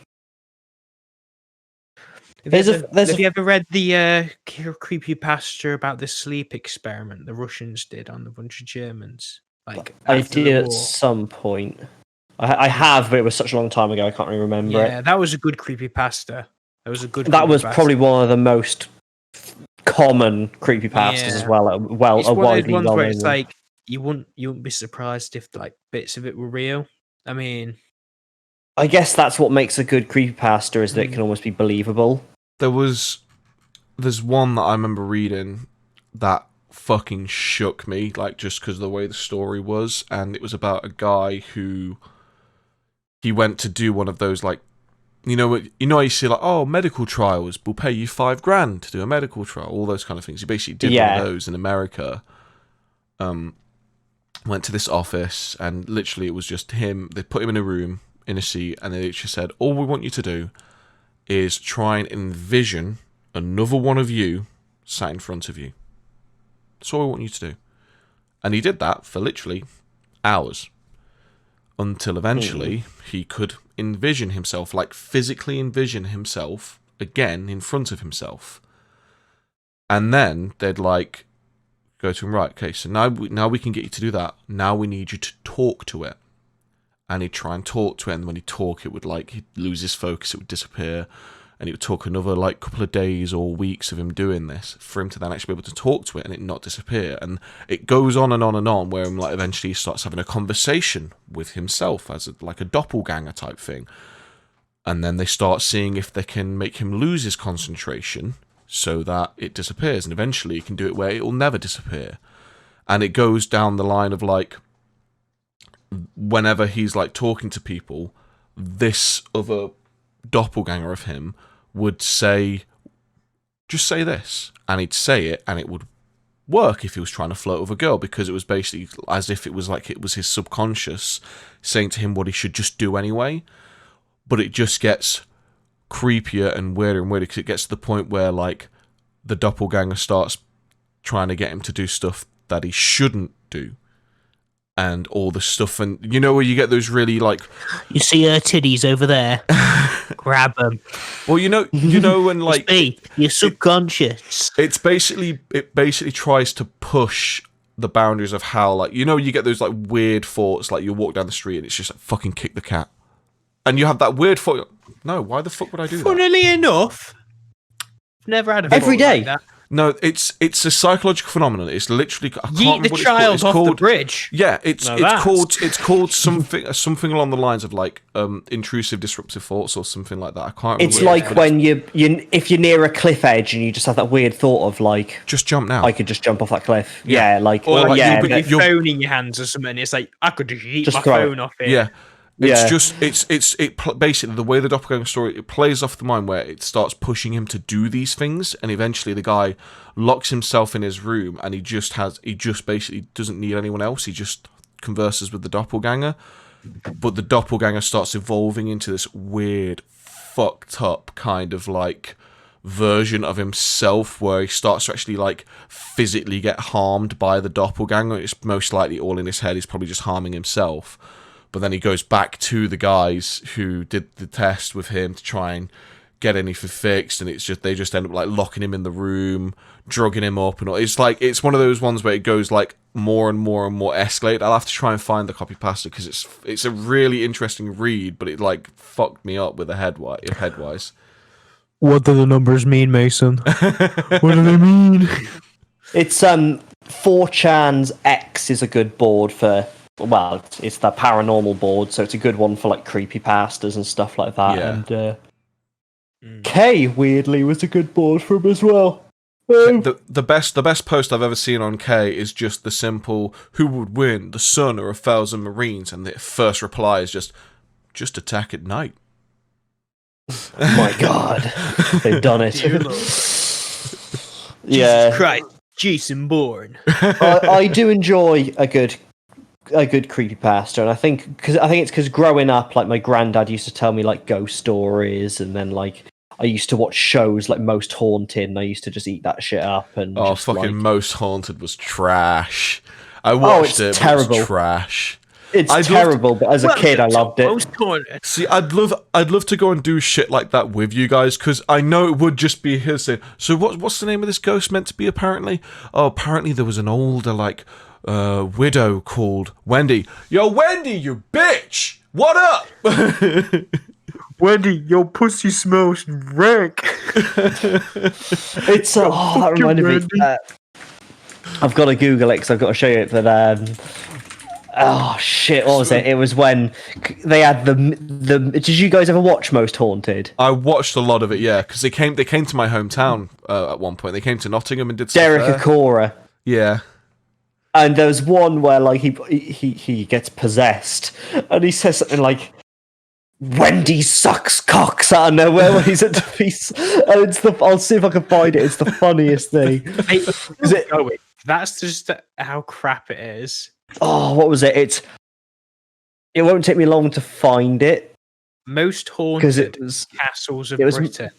you ever read the creepypasta about the sleep experiment the Russians did on a bunch of Germans? Like, I did at some point. I have, but it was such a long time ago. I can't really remember it. Yeah, that was a good creepypasta. That was probably one of the most common creepypastas as well. It's one of those ones where it's like you wouldn't be surprised if like bits of it were real. I mean, I guess that's what makes a good creepypasta, is that it can almost be believable. There's one that I remember reading that fucking shook me, like, just because of the way the story was, and it was about a guy who he went to do one of those, like, you know you see like, oh, medical trials, we'll pay you $5,000 to do a medical trial, all those kind of things. He basically did one of those in America. Went to this office, and literally it was just him. They put him in a room in a seat, and they literally said, all we want you to do is try and envision another one of you sat in front of you. That's all we want you to do. And he did that for literally hours, until eventually he could envision himself, like physically envision himself again in front of himself. And then they'd like go to him, right, okay, so now we can get you to do that. Now we need you to talk to it. And he'd try and talk to it, and when he'd talk, it would like, he'd lose his focus, it would disappear, and it would take another like couple of days or weeks of him doing this for him to then actually be able to talk to it and it not disappear. And it goes on and on and on, where like eventually he starts having a conversation with himself as like a doppelganger type thing. And then they start seeing if they can make him lose his concentration so that it disappears, and eventually you can do it where it will never disappear. And it goes down the line of like, whenever he's like talking to people, this other doppelganger of him would say, just say this, and he'd say it, and it would work if he was trying to flirt with a girl, because it was basically as if it was like it was his subconscious saying to him what he should just do anyway. But it just gets creepier and weirder, because it gets to the point where like the doppelganger starts trying to get him to do stuff that he shouldn't do, and all the stuff, and you know where you get those really like, you see her titties over there, grab them. Well, you know when like your subconscious. It basically tries to push the boundaries of how, like, you know, you get those like weird thoughts, like you walk down the street and it's just like, fucking kick the cat, and you have that weird thought. No, why the fuck would I do that? Funnily enough, Never had a Every thought day. like that. No, it's a psychological phenomenon. It's literally I can't Yeet remember the what child it's off called. the bridge. Yeah, it's Now called something along the lines of like intrusive disruptive thoughts or something like that. I can't remember. It's what it is, like but when if you're near a cliff edge and you just have that weird thought of like, just jump now. I could just jump off that cliff. Yeah. Yeah, like, Or like yeah, you'll put your you'll- phone in your hands or something. And it's like I could just yeet Just my throw it. phone off it. Yeah. It's Yeah. just basically the way the doppelganger story it plays off the mind where it starts pushing him to do these things, and eventually the guy locks himself in his room and he just basically doesn't need anyone else. He just converses with the doppelganger, but the doppelganger starts evolving into this weird, fucked up kind of like version of himself where he starts to actually like physically get harmed by the doppelganger. It's most likely all in his head. He's probably just harming himself. But then he goes back to the guys who did the test with him to try and get anything fixed, and they just end up like locking him in the room, drugging him up, and all. It's one of those ones where it goes like more and more and more escalate. I'll have to try and find the copy pasta because it's a really interesting read, but it like fucked me up with the headwise. What do the numbers mean, Mason? What do they mean? It's 4chan's X is a good board for. Well, it's the paranormal board, so it's a good one for like creepypastas and stuff like that. Yeah. And K weirdly was a good board for him as well. The best post I've ever seen on K is just the simple "Who would win, the sun or 1,000 Marines?" and the first reply is just attack at night. Oh my god, they've done it. Dear Lord. Yeah, Jesus Christ, Jason Bourne. I do enjoy a good creepypasta, and I think it's because growing up, like my granddad used to tell me like ghost stories, and then like I used to watch shows like Most Haunted, and I used to just eat that shit up. And just, fucking like, Most Haunted was trash. I watched it's it. terrible. But it was trash. It's terrible, but as a kid, I loved it. See, I'd love to go and do shit like that with you guys, because I know it would just be his thing. So what's the name of this ghost meant to be? Apparently, apparently there was an older like widow called Wendy. Yo, Wendy, you bitch! What up? Wendy, your pussy smells rank. It's that reminded me. I've got to Google it because I've got to show you it. But oh shit, what was it? It was when they had the. Did you guys ever watch Most Haunted? I watched a lot of it, yeah, because they came to my hometown at one point. They came to Nottingham and did stuff Derek there. Acora. Yeah. And there was one where like he gets possessed, and he says something like, "Wendy sucks cocks" out of nowhere when he's at the piece. And I'll see if I can find it. It's the funniest thing. That's just how crap it is. Oh, what was it? It won't take me long to find it. Most haunted castles of Britain.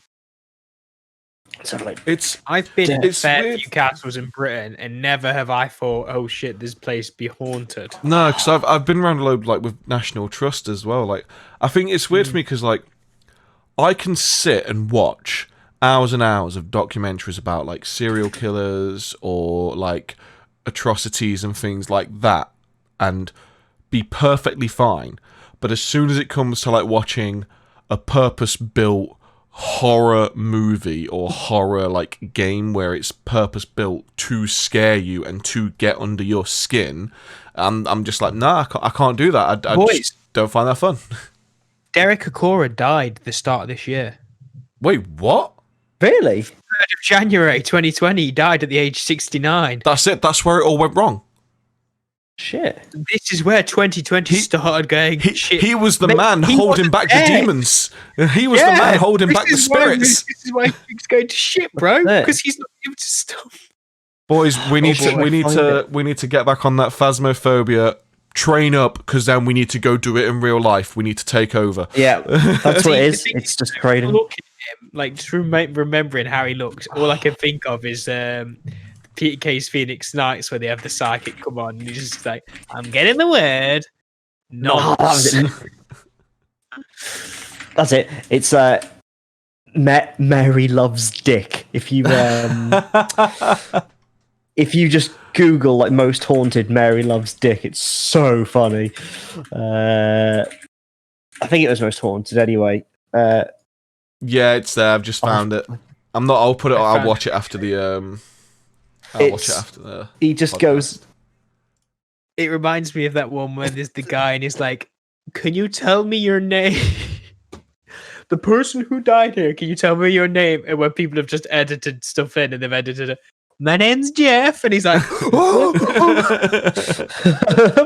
So like, I've been in a it's fair weird. few castles in Britain, and never have I thought, "Oh shit, this place be haunted." No, because I've been around a load like with National Trust as well. Like, I think it's weird for me because like I can sit and watch hours and hours of documentaries about like serial killers or like atrocities and things like that, and be perfectly fine. But as soon as it comes to like watching a purpose-built horror movie or horror like game where it's purpose-built to scare you and to get under your skin, I'm just like, nah, I can't do that. I just don't find that fun. Derek Acora died at the start of this year. Wait, what? really? 3rd of January 2020, he died at the age of 69. That's it. That's where it all went wrong. Shit. This is where 2020 started going. Shit. He was the Mate, man he holding wasn't back there. the demons. He was the man holding back the spirits. This is why he's going to shit, bro. Yeah. Because he's not able to stop. Boys, we need boy. we need to get back on that phasmophobia. Train up, because then we need to go do it in real life. We need to take over. Yeah, that's what it is. The thing It's just crazy. Looking at him, like just remembering how he looks, all I can think of is Peter Kay's Phoenix Nights, where they have the psychic come on, and he's just like, "I'm getting the word." No, that was it. That's it. It's Mary loves dick. If you if you just Google like Most Haunted Mary loves dick, it's so funny. I think it was Most Haunted anyway. Yeah, it's there. I've just found it. I'm not. I'll put it. I'll watch it after the. I'll watch it after the. He just podcast. goes. It reminds me of that one where there's the guy and he's like, "Can you tell me your name?" The person who died here. Can you tell me your name? And when people have just edited stuff in and they've edited it. My name's Jeff, and he's like, "Oh,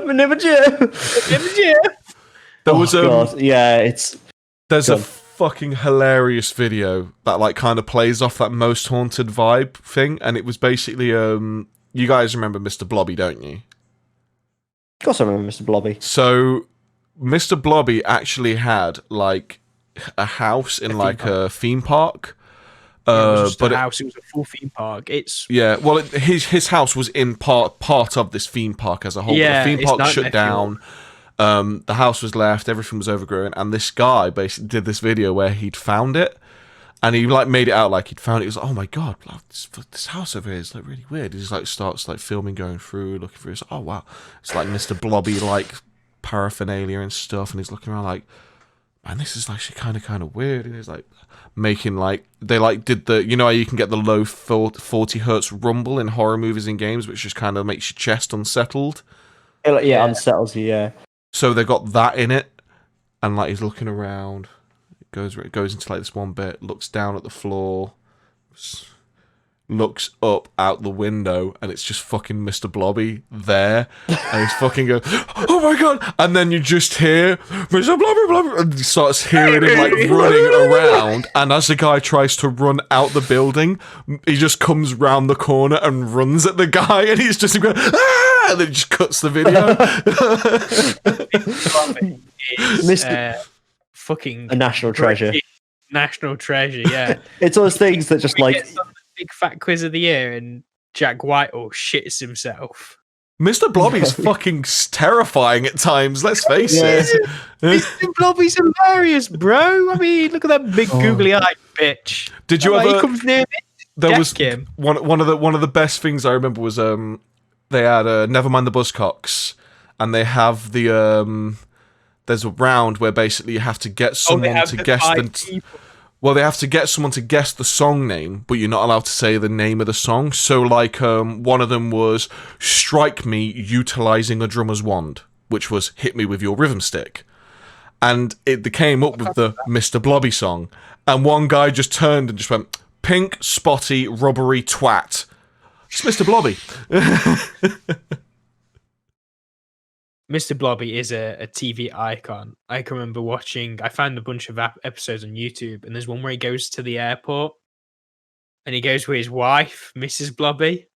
My name is Jeff. my name's Jeff." There was God. Yeah, it's. There's God. a fucking hilarious video that like kind of plays off that most haunted vibe thing, and it was basically you guys remember Mr. Blobby, don't you? Of course, I remember Mr. Blobby. So Mr. Blobby actually had like a house in like a theme park. It was But a house. It was a full theme park. It's well, his house was in part of this theme park as a whole. Yeah, But the theme it's park nightmare shut down. The house was left. Everything was overgrown, and this guy basically did this video where he'd found it, and he like made it out like he'd found it. He was like, "Oh my god, like, this house over here is like really weird." He just like starts like filming, going through, looking through. He's like, "Oh wow, it's like Mr. Blobby like paraphernalia and stuff," and he's looking around like, "Man, this is actually kind of weird." And he's like making like they like did the how you can get the low 40 hertz rumble in horror movies and games, which just kind of makes your chest unsettled. Yeah, unsettles you. Yeah. So they got that in it, and like he's looking around, it goes into like this one bit, looks down at the floor, looks up out the window, and it's just fucking Mr. Blobby there, and he's fucking going, "Oh my god!" And then you just hear Mr. Blobby, Blobby, and he starts hearing him like running around, and as the guy tries to run out the building, he just comes round the corner and runs at the guy, and he's just going, "Ah!" And then he just cuts the video. fucking A national treasure. National treasure, yeah. It's those things that just We like. get some big fat quiz of the year, and Jack Whitehall shits himself. Mr. Blobby's fucking terrifying at times, let's face it. Mr. Blobby's hilarious, bro. I mean, look at that big googly-eyed bitch. Did you Like, ever? he comes near me. There was him. one of the best things I remember was they had Nevermind the Buzzcocks, and they have the there's a round where basically you have to get someone to guess the. Well, they have to get someone to guess the song name, but you're not allowed to say the name of the song. So, like, one of them was "Strike Me Utilizing a Drummer's Wand," which was "Hit Me with Your Rhythm Stick," and it came up with the Mr. Blobby song. And one guy just turned and just went, "Pink, spotty, rubbery twat." It's Mr. Blobby. Mr. Blobby is a TV icon. I can remember watching. I found a bunch of episodes on YouTube, and there's one where he goes to the airport, and he goes with his wife, Mrs. Blobby,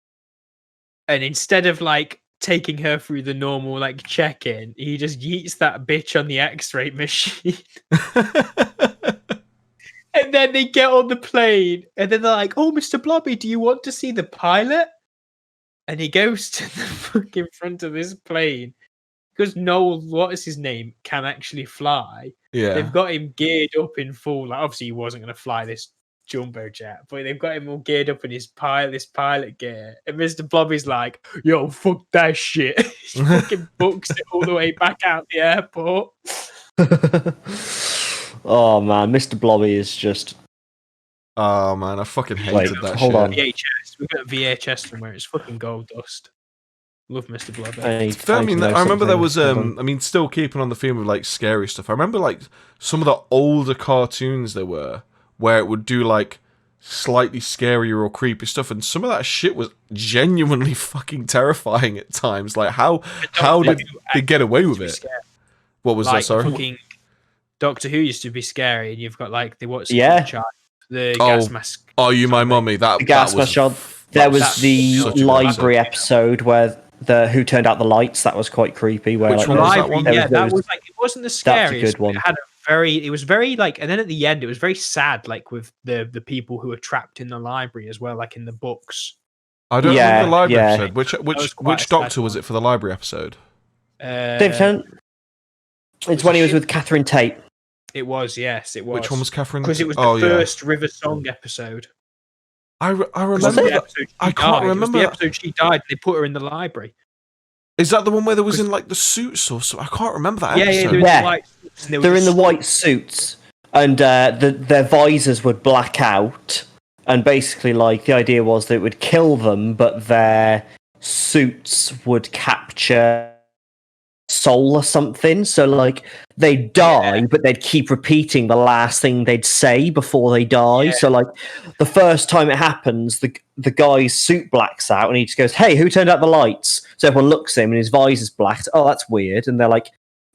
and instead of like taking her through the normal like check-in, he just yeets that bitch on the X-ray machine. And then they get on the plane, and then they're like, "Oh, Mr. Blobby, do you want to see the pilot?" And he goes to the fucking front of this plane. Because Noel, what is his name, can actually fly. Yeah. They've got him geared up in full. Like, obviously, he wasn't going to fly this jumbo jet, but they've got him all geared up in his pilot gear. And Mr. Blobby's like, "Yo, fuck that shit." He fucking books it all the way back out the airport. Oh man, Mr. Blobby is just. Oh man, I fucking hated Wait, that hold shit. on. VHS. We've got VHS somewhere. It's fucking gold dust. Love Mr. Blobby. I remember there was I mean, still keeping on the theme of like scary stuff. I remember like some of the older cartoons there were where it would do like slightly scarier or creepy stuff, and some of that shit was genuinely fucking terrifying at times. Like how did they get away with it? Scary. What was Like, that? Sorry. Fucking Doctor Who used to be scary, and you've got like the what's the gas mask. Oh, You My Mummy. That the gas that was, mask shot. There was that's the such a good library episode where the Who Turned Out the Lights. That was quite creepy. Where, Which like, one was that Library, one? yeah, that was like it wasn't the scariest. That's a good one. It had it was very like, and then at the end, it was very sad, like with the people who were trapped in the library as well, like in the books. I don't remember the library yeah. episode. was quite Which a Doctor sad was one. it for the library episode? Dave Tennant. It's when he was with Catherine Tate. It was, yes, it was. Which one was Catherine? Because it was the first River Song episode. I remember. The episode I she can't died. remember. It was the episode she died. They put her in the library. Is that the one where there was in like the suits or so? I can't remember that episode. They're in the white suits, and their visors would black out, And basically, like, the idea was that it would kill them, but their suits would capture soul or something. So, like, they'd die, but they'd keep repeating the last thing they'd say before they die. Yeah. So, like, the first time it happens, the guy's suit blacks out, and he just goes, "Hey, who turned out the lights?" So everyone looks at him, and his visor's blacked. Oh, that's weird. And they're like,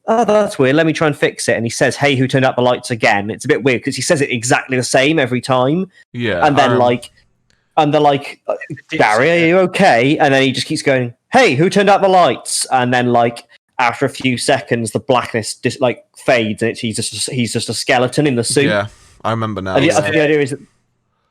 "Oh, that's weird. Let me try and fix it." And he says, "Hey, who turned out the lights?" again. It's a bit weird because he says it exactly the same every time. Yeah. And then and they're like, "Barry, are you okay?" And then he just keeps going, "Hey, who turned out the lights?" And then, like, after a few seconds, the blackness just like fades, and he's just a skeleton in the suit. Yeah, I remember now. And I think the idea is that,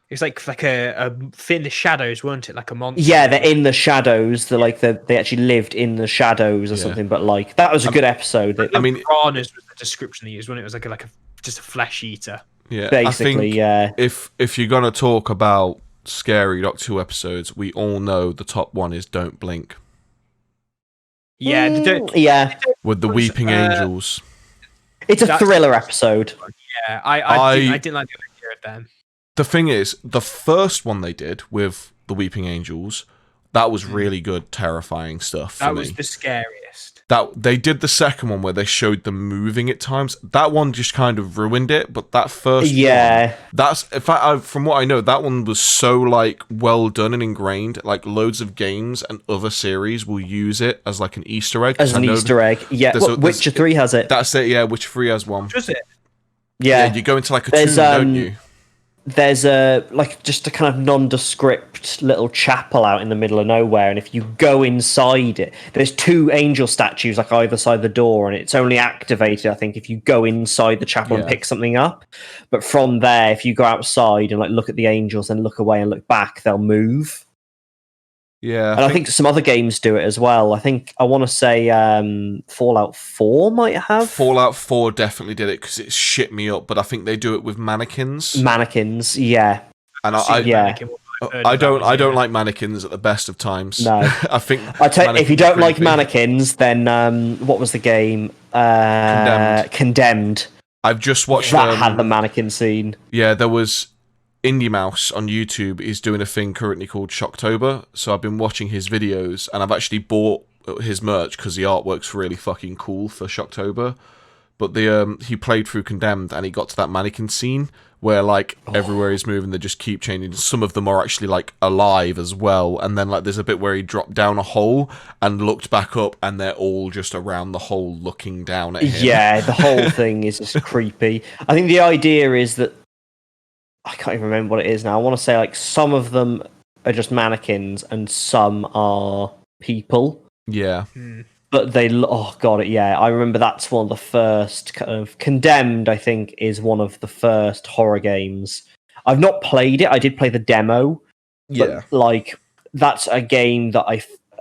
it's like a fit in the shadows, weren't it? Like a monster. yeah, they're in the shadows. They actually lived in the shadows or something. But like, that was a good episode. I mean, piranhas was the description they used when it was like a just a flesh eater. Yeah, basically. I think if you're gonna talk about scary Doctor Who episodes, we all know the top one is Don't Blink Yeah, with the weeping angels. It's a thriller episode. Yeah, I didn't like the idea of them. The thing is, the first one they did with the weeping angels, that was really good, terrifying stuff. That was the scariest. That they did the second one where they showed them moving at times. That one just kind of ruined it. But that first one, that's in fact, from what I know, that one was so like well done and ingrained. Like loads of games and other series will use it as like an Easter egg. As an Easter egg, yeah. Witcher 3 has it. That's it. Yeah, Witcher 3 has one. Does it? Yeah, you go into like a tomb, don't you? There's just a kind of nondescript little chapel out in the middle of nowhere, and if you go inside it, there's 2 angel statues like either side of the door, and it's only activated, I think, if you go inside the chapel and pick something up. But from there, if you go outside and like look at the angels and look away and look back, they'll move. Yeah, and I think some other games do it as well. I want to say Fallout 4 might have. Fallout 4 definitely did it because it shit me up, but I think they do it with mannequins. Mannequins, yeah. And I don't like mannequins at the best of times. No, I think if you don't like mannequins, then what was the game? Condemned. I've just watched that had the mannequin scene. Yeah, there was. Indie Mouse on YouTube is doing a thing currently called Shocktober, so I've been watching his videos, and I've actually bought his merch because the artwork's really fucking cool for Shocktober. But he played through Condemned, and he got to that mannequin scene where like everywhere he's moving, they just keep changing. Some of them are actually like alive as well, and then like there's a bit where he dropped down a hole and looked back up, and they're all just around the hole looking down at him. Yeah, the whole thing is just creepy. I think the idea is that I can't even remember what it is now. I want to say like some of them are just mannequins and some are people. Yeah. But I remember that's one of the first kind of Condemned, I think, is one of the first horror games. I've not played it. I did play the demo. Yeah. But like that's a game that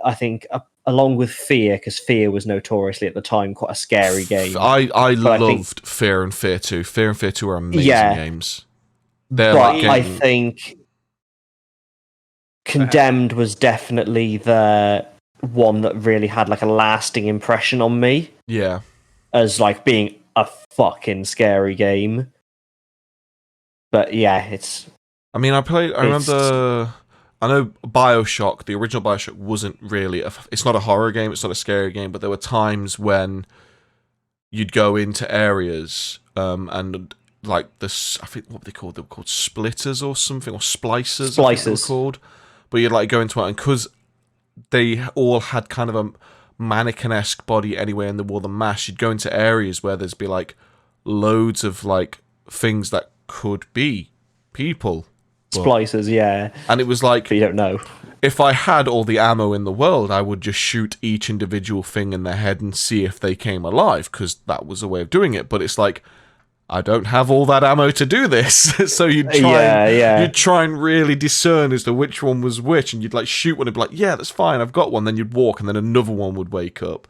I think along with Fear, because Fear was notoriously at the time quite a scary game. I loved Fear and Fear 2. Fear and Fear 2 are amazing games. I think Condemned was definitely the one that really had like a lasting impression on me. Yeah. As like being a fucking scary game. But yeah, I know BioShock, the original BioShock wasn't really it's not a horror game, it's not a scary game, but there were times when you'd go into areas and like this, I think what they were called splitters or something, or splicers. I think they were called. But you'd like go into it, and because they all had kind of a mannequin-esque body anyway, and they wore the mask, you'd go into areas where there'd be like loads of like things that could be people. Splicers, yeah. And it was like, but you don't know. If I had all the ammo in the world, I would just shoot each individual thing in their head and see if they came alive, because that was a way of doing it. But it's like, I don't have all that ammo to do this. So you'd try and really discern as to which one was which, and you'd like shoot one and be like, yeah, that's fine, I've got one. Then you'd walk, and then another one would wake up.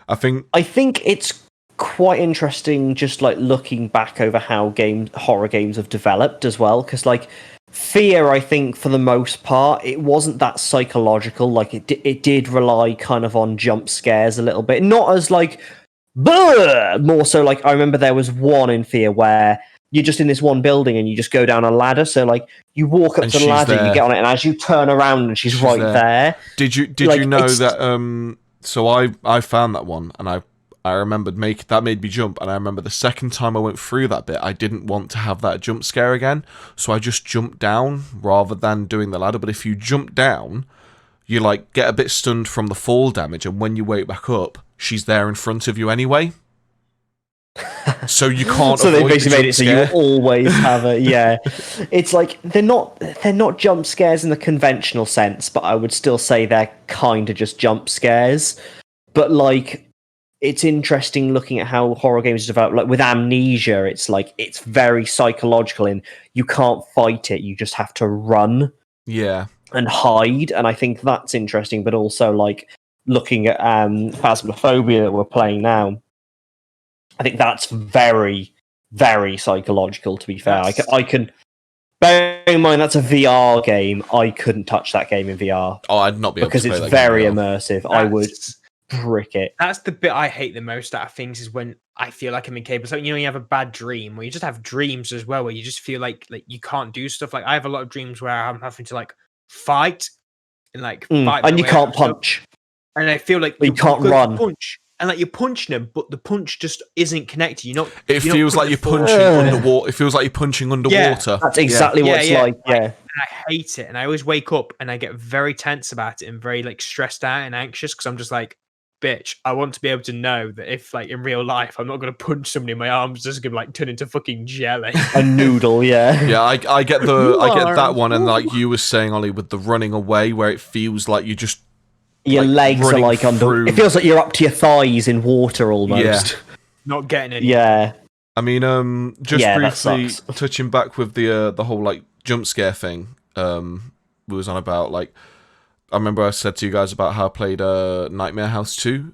I think it's quite interesting just like looking back over how horror games have developed as well, because like Fear, I think for the most part, it wasn't that psychological. Like it did rely kind of on jump scares a little bit, not as like more so like I remember there was one in Fear where you're just in this one building and you just go down a ladder. So like you walk up And to the she's ladder, there. you get on it, and as you turn around, and she's right there. Did you Like, know it's- that? So I found that one, and I remembered that made me jump, and I remember the second time I went through that bit, I didn't want to have that jump scare again, so I just jumped down rather than doing the ladder. But if you jump down, you like get a bit stunned from the fall damage, and when you wake back up, she's there in front of you anyway. So you can't. So they avoid basically the made it so jump you scare. always have a It's like they're not jump scares in the conventional sense, but I would still say they're kind of just jump scares. But like, it's interesting looking at how horror games develop. Like with Amnesia, it's like it's very psychological, and you can't fight it; you just have to run Yeah. and hide. And I think that's interesting. But also like looking at Phasmophobia that we're playing now. I think that's very, very psychological, to be fair. I can bear in mind that's a VR game. I couldn't touch that game in VR. Oh, I'd not be able because to play it's that very game well. immersive. I would brick it. That's the bit I hate the most out of things, is when I feel like I'm incapable. So you have a bad dream, or you just have dreams as well, where you just feel like you can't do stuff. Like I have a lot of dreams where I'm having to like fight and like fight, and you my way can't out of stuff. punch. And I feel like You can't go to run. punch, and like you're punching them, but the punch just isn't connected. You're not. It feels like you're punching underwater. It feels like you're punching underwater. That's exactly what it's like. Yeah. And I hate it, and I always wake up and I get very tense about it and very like stressed out and anxious, because I'm just like, bitch, I want to be able to know that if like in real life I'm not going to punch somebody, my arms just going to like turn into fucking jelly. A noodle, yeah. Yeah, I get that one, and like you were saying, Ollie, with the running away, where it feels like you just Your legs are running like under. through- It feels like you're up to your thighs in water almost. Not getting it. Yeah. I mean, just Yeah, that briefly sucks. touching back with the whole like jump scare thing. We was on about like, I remember I said to you guys about how I played Nightmare House 2,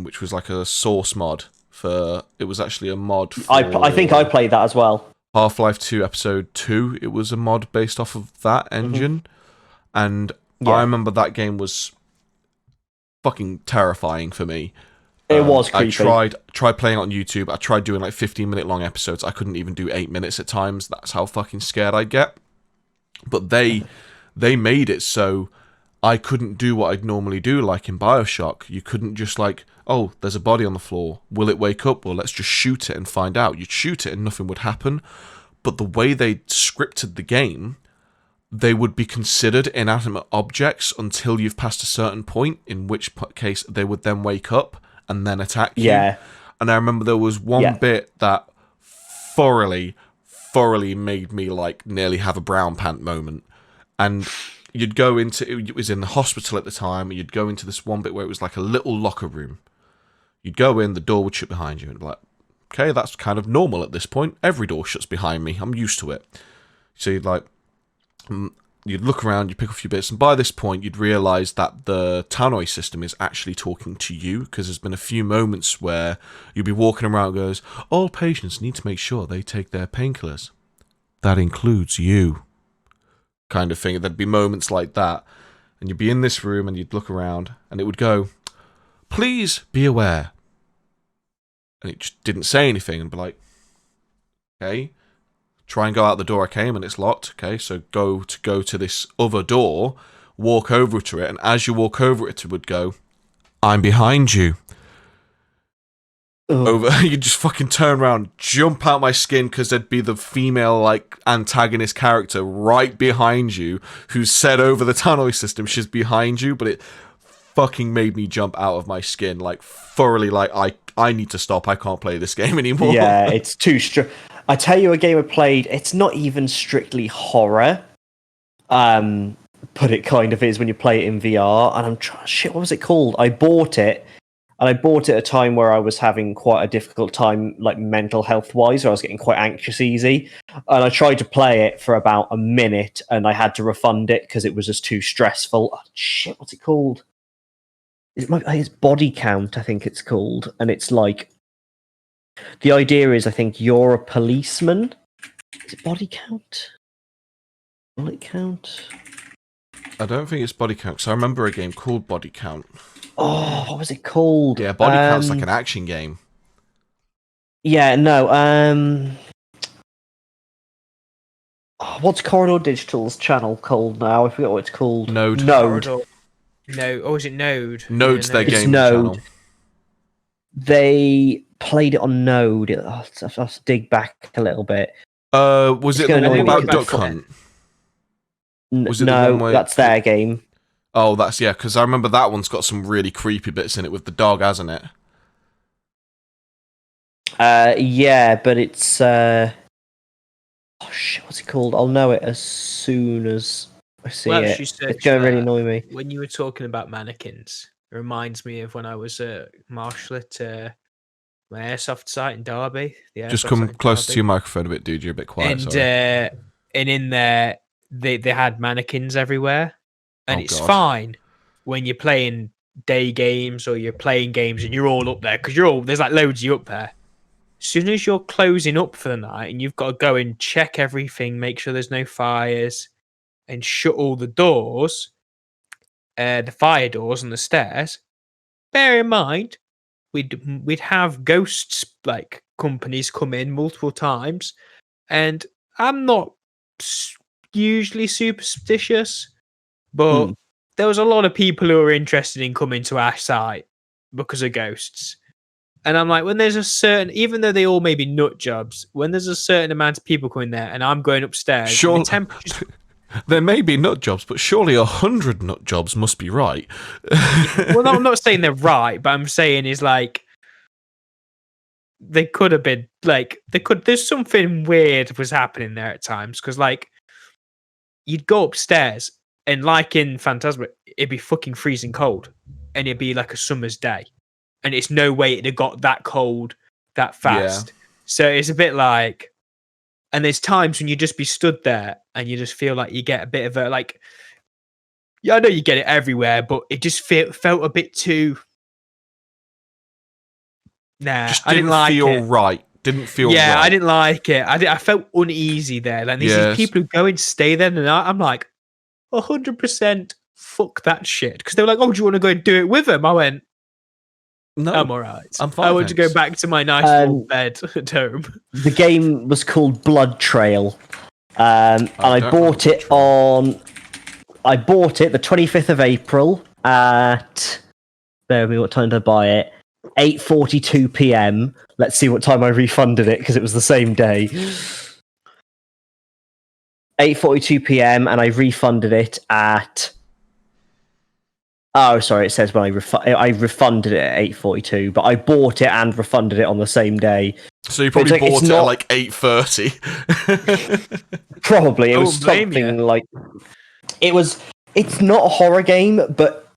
which was like a source mod for. It was actually a mod. For I think I played that as well. Half-Life 2 Episode 2. It was a mod based off of that engine, and Yeah. I remember that game was fucking terrifying for me. It was creepy. I tried playing it on YouTube. I tried doing like 15-minute long episodes. I couldn't even do 8 minutes at times. That's how fucking scared I'd get. But they made it so I couldn't do what I'd normally do, like in BioShock. You couldn't just like, oh, there's a body on the floor. Will it wake up? Well, let's just shoot it and find out. You'd shoot it and nothing would happen. But the way they scripted the game, they would be considered inanimate objects until you've passed a certain point, in which case they would then wake up and then attack you. Yeah. And I remember there was one bit that thoroughly made me like nearly have a brown pant moment. And you'd go into, it was in the hospital at the time, and you'd go into this one bit where it was like a little locker room. You'd go in, the door would shut behind you, and be like, okay, that's kind of normal at this point. Every door shuts behind me. I'm used to it. So you'd like, you'd look around, you'd pick up a few bits, and by this point you'd realise that the tannoy system is actually talking to you, because there's been a few moments where you'll be walking around and goes, all patients need to make sure they take their painkillers. That includes you. Kind of thing. There'd be moments like that, and you'd be in this room and you'd look around and it would go, please be aware. And it just didn't say anything, and be like, okay. Try and go out the door I came, and it's locked. Okay, so go to this other door, walk over to it, and as you walk over it would go, I'm behind you. Over, you just fucking turn around, jump out my skin, because there'd be the female like antagonist character right behind you, who's said over the tannoy system she's behind you, but it fucking made me jump out of my skin, like thoroughly. Like I need to stop. I can't play this game anymore. Yeah, it's too I tell you, a game I played. It's not even strictly horror, but it kind of is when you play it in VR. And I'm trying. Shit, what was it called? I bought it, and I bought it at a time where I was having quite a difficult time, like mental health wise. Where I was getting quite anxious easy, and I tried to play it for about a minute, and I had to refund it because it was just too stressful. Oh, shit, what's it called? It's Body Count, I think it's called, and it's like. The idea is, I think you're a policeman. Is it Body Count? Body Count? I don't think it's Body Count, because I remember a game called Body Count. Oh, what was it called? Yeah, Body Count's like an action game. Yeah, no. What's Corridor Digital's channel called now? I forget what it's called. Node. Corridor. No, or is it Node? Node's their It's gaming Node. channel. They played it on Node. I'll have to dig back a little bit. Was it the one about Duck Hunt? Was it the one where that's their game. Oh, that's because I remember that one's got some really creepy bits in it with the dog, hasn't it? Yeah, but it's oh shit, what's it called? I'll know it as soon as I see it. It's going to really annoy me. When you were talking about mannequins, it reminds me of when I was at Marshall at my airsoft site in Derby. Just come close to your microphone a bit, dude. You're a bit quiet. And in there, they had mannequins everywhere, and it's fine when you're playing day games or you're playing games and you're all up there because there's like loads of you up there. As soon as you're closing up for the night and you've got to go and check everything, make sure there's no fires, and shut all the doors, the fire doors and the stairs. Bear in mind, we'd have ghosts like companies come in multiple times, and I'm not usually superstitious, but there was a lot of people who were interested in coming to our site because of ghosts. And I'm like, when there's a certain, even though they all may be nut jobs, when there's a certain amount of people coming there and I'm going upstairs, sure, the temperature's... there may be nut jobs, but surely 100 nut jobs must be right. Well, no, I'm not saying they're right, but I'm saying is like, they could have been like, there's something weird was happening there at times. Cause like, you'd go upstairs and like in Phantasma, it'd be fucking freezing cold and it'd be like a summer's day. And it's no way it'd have got that cold that fast. Yeah. So it's a bit like, and there's times when you just be stood there and you just feel like you get a bit of a like, yeah, I know you get it everywhere, but it just felt a bit too. Nah, just I didn't like it. Right. Didn't feel yeah, right. I didn't like it. I felt uneasy there. Like these people who go and stay there, and I'm like, 100% fuck that shit. Because they were like, oh, do you want to go and do it with them? I went, no, I'm all right. I'm fine. I want to go back to my nice little bed at home. The game was called Blood Trail. And I bought it the 25th of April at, bear with me, what time did I buy it? 8:42 p.m. Let's see what time I refunded it, because it was the same day. 8:42 p.m. and I refunded it at... Oh, sorry, it says when I refunded it at 8:42, but I bought it and refunded it on the same day. So you probably bought it at like 8:30. Probably. It was something like... It's not a horror game, but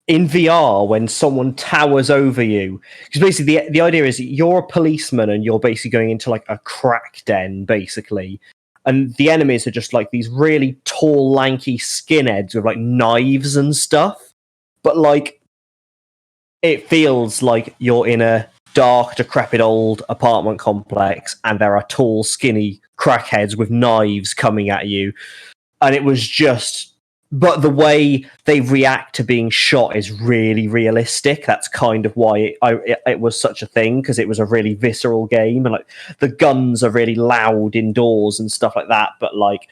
in VR, when someone towers over you... Because basically the idea is you're a policeman and you're basically going into like a crack den, basically. And the enemies are just like these really tall, lanky skinheads with like knives and stuff. But, like, it feels like you're in a dark, decrepit old apartment complex and there are tall, skinny crackheads with knives coming at you. And it was just... But the way they react to being shot is really realistic. That's kind of why it was such a thing, because it was a really visceral game. And, like, the guns are really loud indoors and stuff like that. But, like...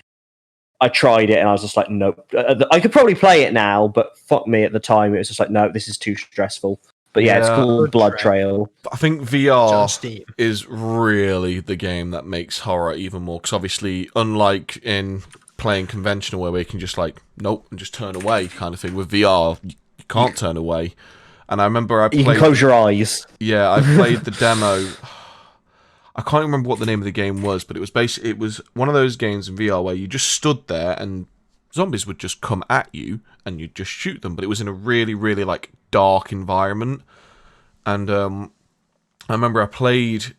I tried it and I was just like, nope. I could probably play it now, but fuck me, at the time it was just like, no, this is too stressful. But yeah, it's called Blood Trail. I think VR is really the game that makes horror even more, because obviously, unlike in playing conventional where we can just like, nope, and just turn away kind of thing, with VR, you can't turn away. And I remember I played... You can close your eyes. Yeah, I played the demo... I can't remember what the name of the game was, but it was basically one of those games in VR where you just stood there and zombies would just come at you and you'd just shoot them. But it was in a really, really like dark environment. And I remember I played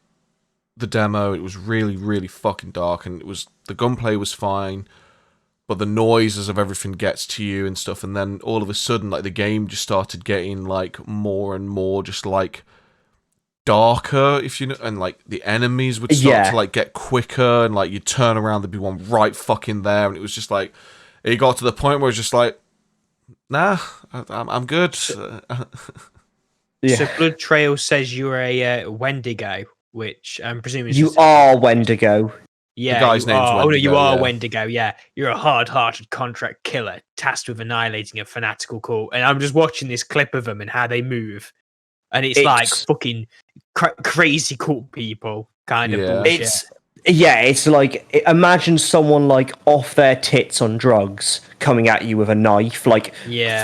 the demo. It was really, really fucking dark, and the gunplay was fine, but the noises of everything gets to you and stuff. And then all of a sudden, like the game just started getting like more and more just like darker, if you know, and like the enemies would start to like get quicker, and like you turn around, there'd be one right fucking there, and it was just like it got to the point where it's just like, nah, I'm good. So Blood Trail says you're a Wendigo, which I'm presuming you are Wendigo. Yeah, guy's name's no, you Wendigo, are yeah. Wendigo. Yeah, you're a hard-hearted contract killer tasked with annihilating a fanatical cult. And I'm just watching this clip of them and how they move, and it's like fucking crazy cult people kind of bullshit. It's like, imagine someone like off their tits on drugs coming at you with a knife, like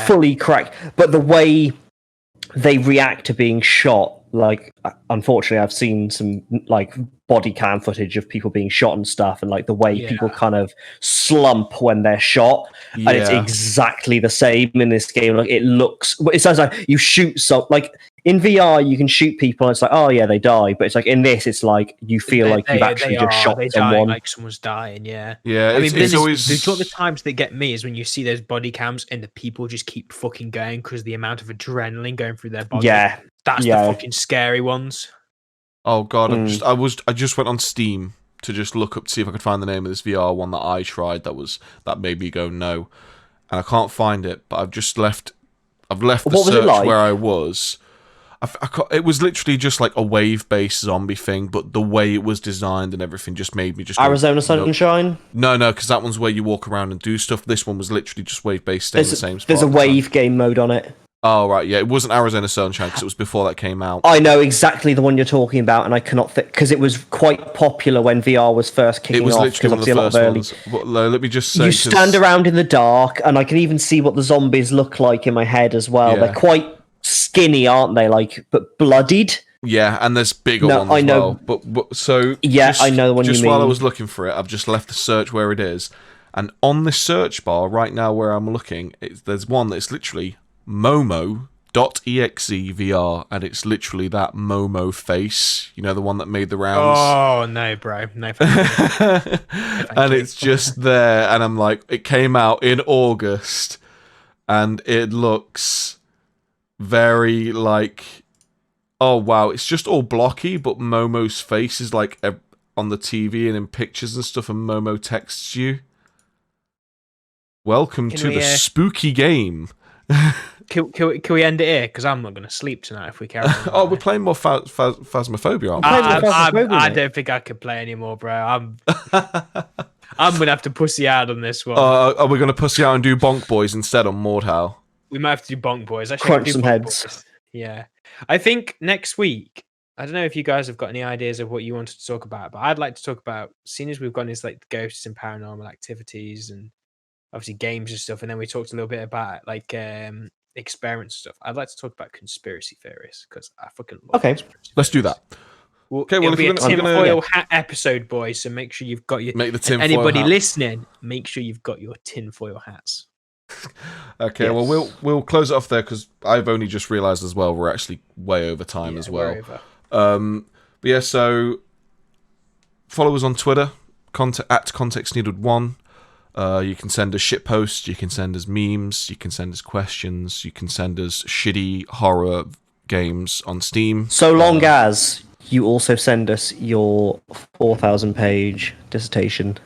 fully cracked. But the way they react to being shot, like, unfortunately, I've seen some like body cam footage of people being shot and stuff, and like the way people kind of slump when they're shot, and it's exactly the same in this game. Like, it sounds like you shoot like in VR you can shoot people and it's like, oh yeah, they die, but it's like in this it's like you feel like you've actually just shot someone. Like someone's dying. Yeah. I mean, it's always the times that get me is when you see those body cams and the people just keep fucking going because the amount of adrenaline going through their body. That's the fucking scary ones. Oh god, I just went on Steam to just look up to see if I could find the name of this VR one that I tried that made me go no, and I can't find it. But I've left the search where I was. It was literally just like a wave-based zombie thing, but the way it was designed and everything just made me just Arizona Sunshine. No, because that one's where you walk around and do stuff. This one was literally just wave-based, stay in the same spot. There's a wave game mode on it. Oh, right, yeah. It wasn't Arizona Sunshine because it was before that came out. I know exactly the one you're talking about, and I cannot think because it was quite popular when VR was first kicking off. It was literally one of the first ones. Well, let me just say... You stand around in the dark, and I can even see what the zombies look like in my head as well. Yeah. They're quite skinny, aren't they? Like, but bloodied. Yeah, and there's bigger ones as well. But so... Yeah, I know the one you mean. Just while I was looking for it, I've just left the search where it is. And on the search bar right now where I'm looking, there's one that's literally Momo.exe VR, and it's literally that Momo face, you know, the one that made the rounds. Oh no, bro, no. And it's just there, and I'm like, it came out in August, and it looks very like, oh wow, it's just all blocky, but Momo's face is like on the TV and in pictures and stuff, and Momo texts you, "Welcome to the spooky game." Can we end it here? Because I'm not going to sleep tonight if we carry on. Oh, we're playing more Phasmophobia, aren't we? I don't think I can play anymore, bro. I'm going to have to pussy out on this one. Are we going to pussy out and do Bonk Boys instead on Mordhau? We might have to do Bonk Boys. Crunch some heads. Boys. Yeah. I think next week, I don't know if you guys have got any ideas of what you wanted to talk about, but I'd like to talk about, seeing as we've gone into like ghosts and paranormal activities and obviously games and stuff, and then we talked a little bit about like experiments and stuff. I'd like to talk about conspiracy theories because I fucking love conspiracy let's do that. Okay, well, it'll be a tinfoil hat episode, boys. So make sure you've got your. Make the tinfoil anybody hat. Listening, make sure you've got your tinfoil hats. Okay, well we'll close it off there because I've only just realised as well we're actually way over time as well. But yeah, so follow us on Twitter, at ContextNeeded1. You can send us shit posts, you can send us memes, you can send us questions, you can send us shitty horror games on Steam. So long as you also send us your 4,000 page dissertation.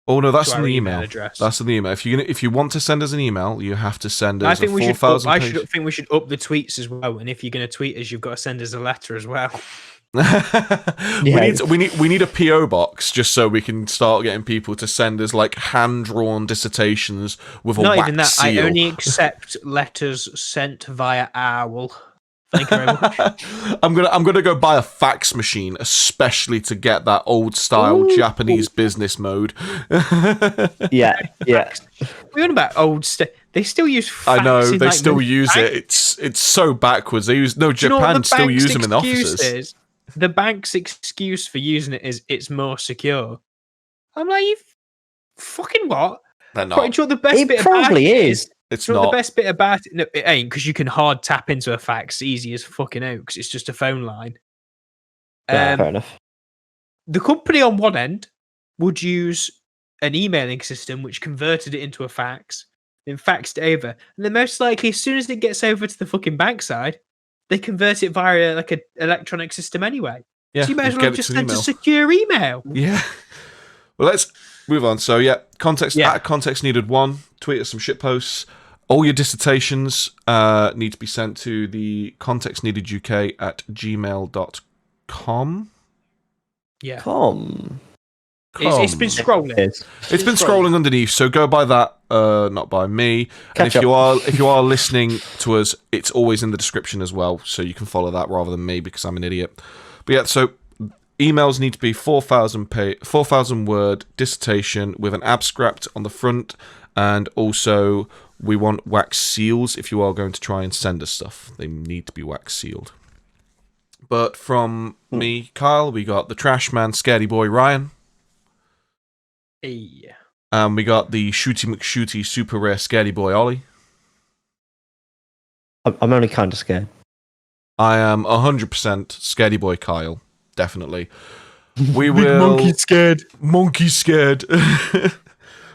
Oh no, that's in the email. That's in the email. If you want to send us an email, you have to send us 4,000 page. I think we should up the tweets as well. And if you're going to tweet us, you've got to send us a letter as well. We need a PO box just so we can start getting people to send us like hand-drawn dissertations with a wax seal. Not even that. I only accept letters sent via owl. Thank you very much. I'm gonna go buy a fax machine, especially to get that old style Japanese business mode. yeah. We're on about old stuff. They still use fax. I know they still use it. It's so backwards. Japan still use them in offices. The bank's excuse for using it is it's more secure. I'm like, you fucking what? They're not. The best it bit probably is. It's not. The best bit about it. No, it ain't, because you can hard tap into a fax easy as fucking out because it's just a phone line. Yeah, fair enough. The company on one end would use an emailing system which converted it into a fax, then faxed it over, and then most likely, as soon as it gets over to the fucking bank side, they convert it via like an electronic system anyway. Yeah, so you may as well just send a secure email. Yeah. Well, let's move on. So at ContextNeeded1, tweet us some shit posts. All your dissertations need to be sent to the contextneededuk@gmail.com. Yeah. It's been scrolling. It's been scrolling underneath, so go by that, not by me. And Catch if you are listening to us, it's always in the description as well, so you can follow that rather than me because I'm an idiot. But yeah, so emails need to be 4,000 word dissertation with an abstract on the front, and also we want wax seals if you are going to try and send us stuff. They need to be wax sealed. But from me, Kyle, we got the trash man, Scaredy boy Ryan. Hey. We got the Shooty McShooty super rare Scaredy boy Ollie. I'm only kind of scared. I am 100% Scaredy boy Kyle, definitely. We will monkey scared.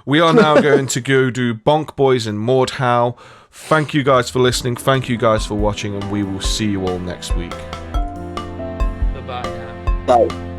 We are now going to go do Bonk Boys and Mordhau. Thank you guys for listening. Thank you guys for watching, and we will see you all next week. Bye-bye now. Bye.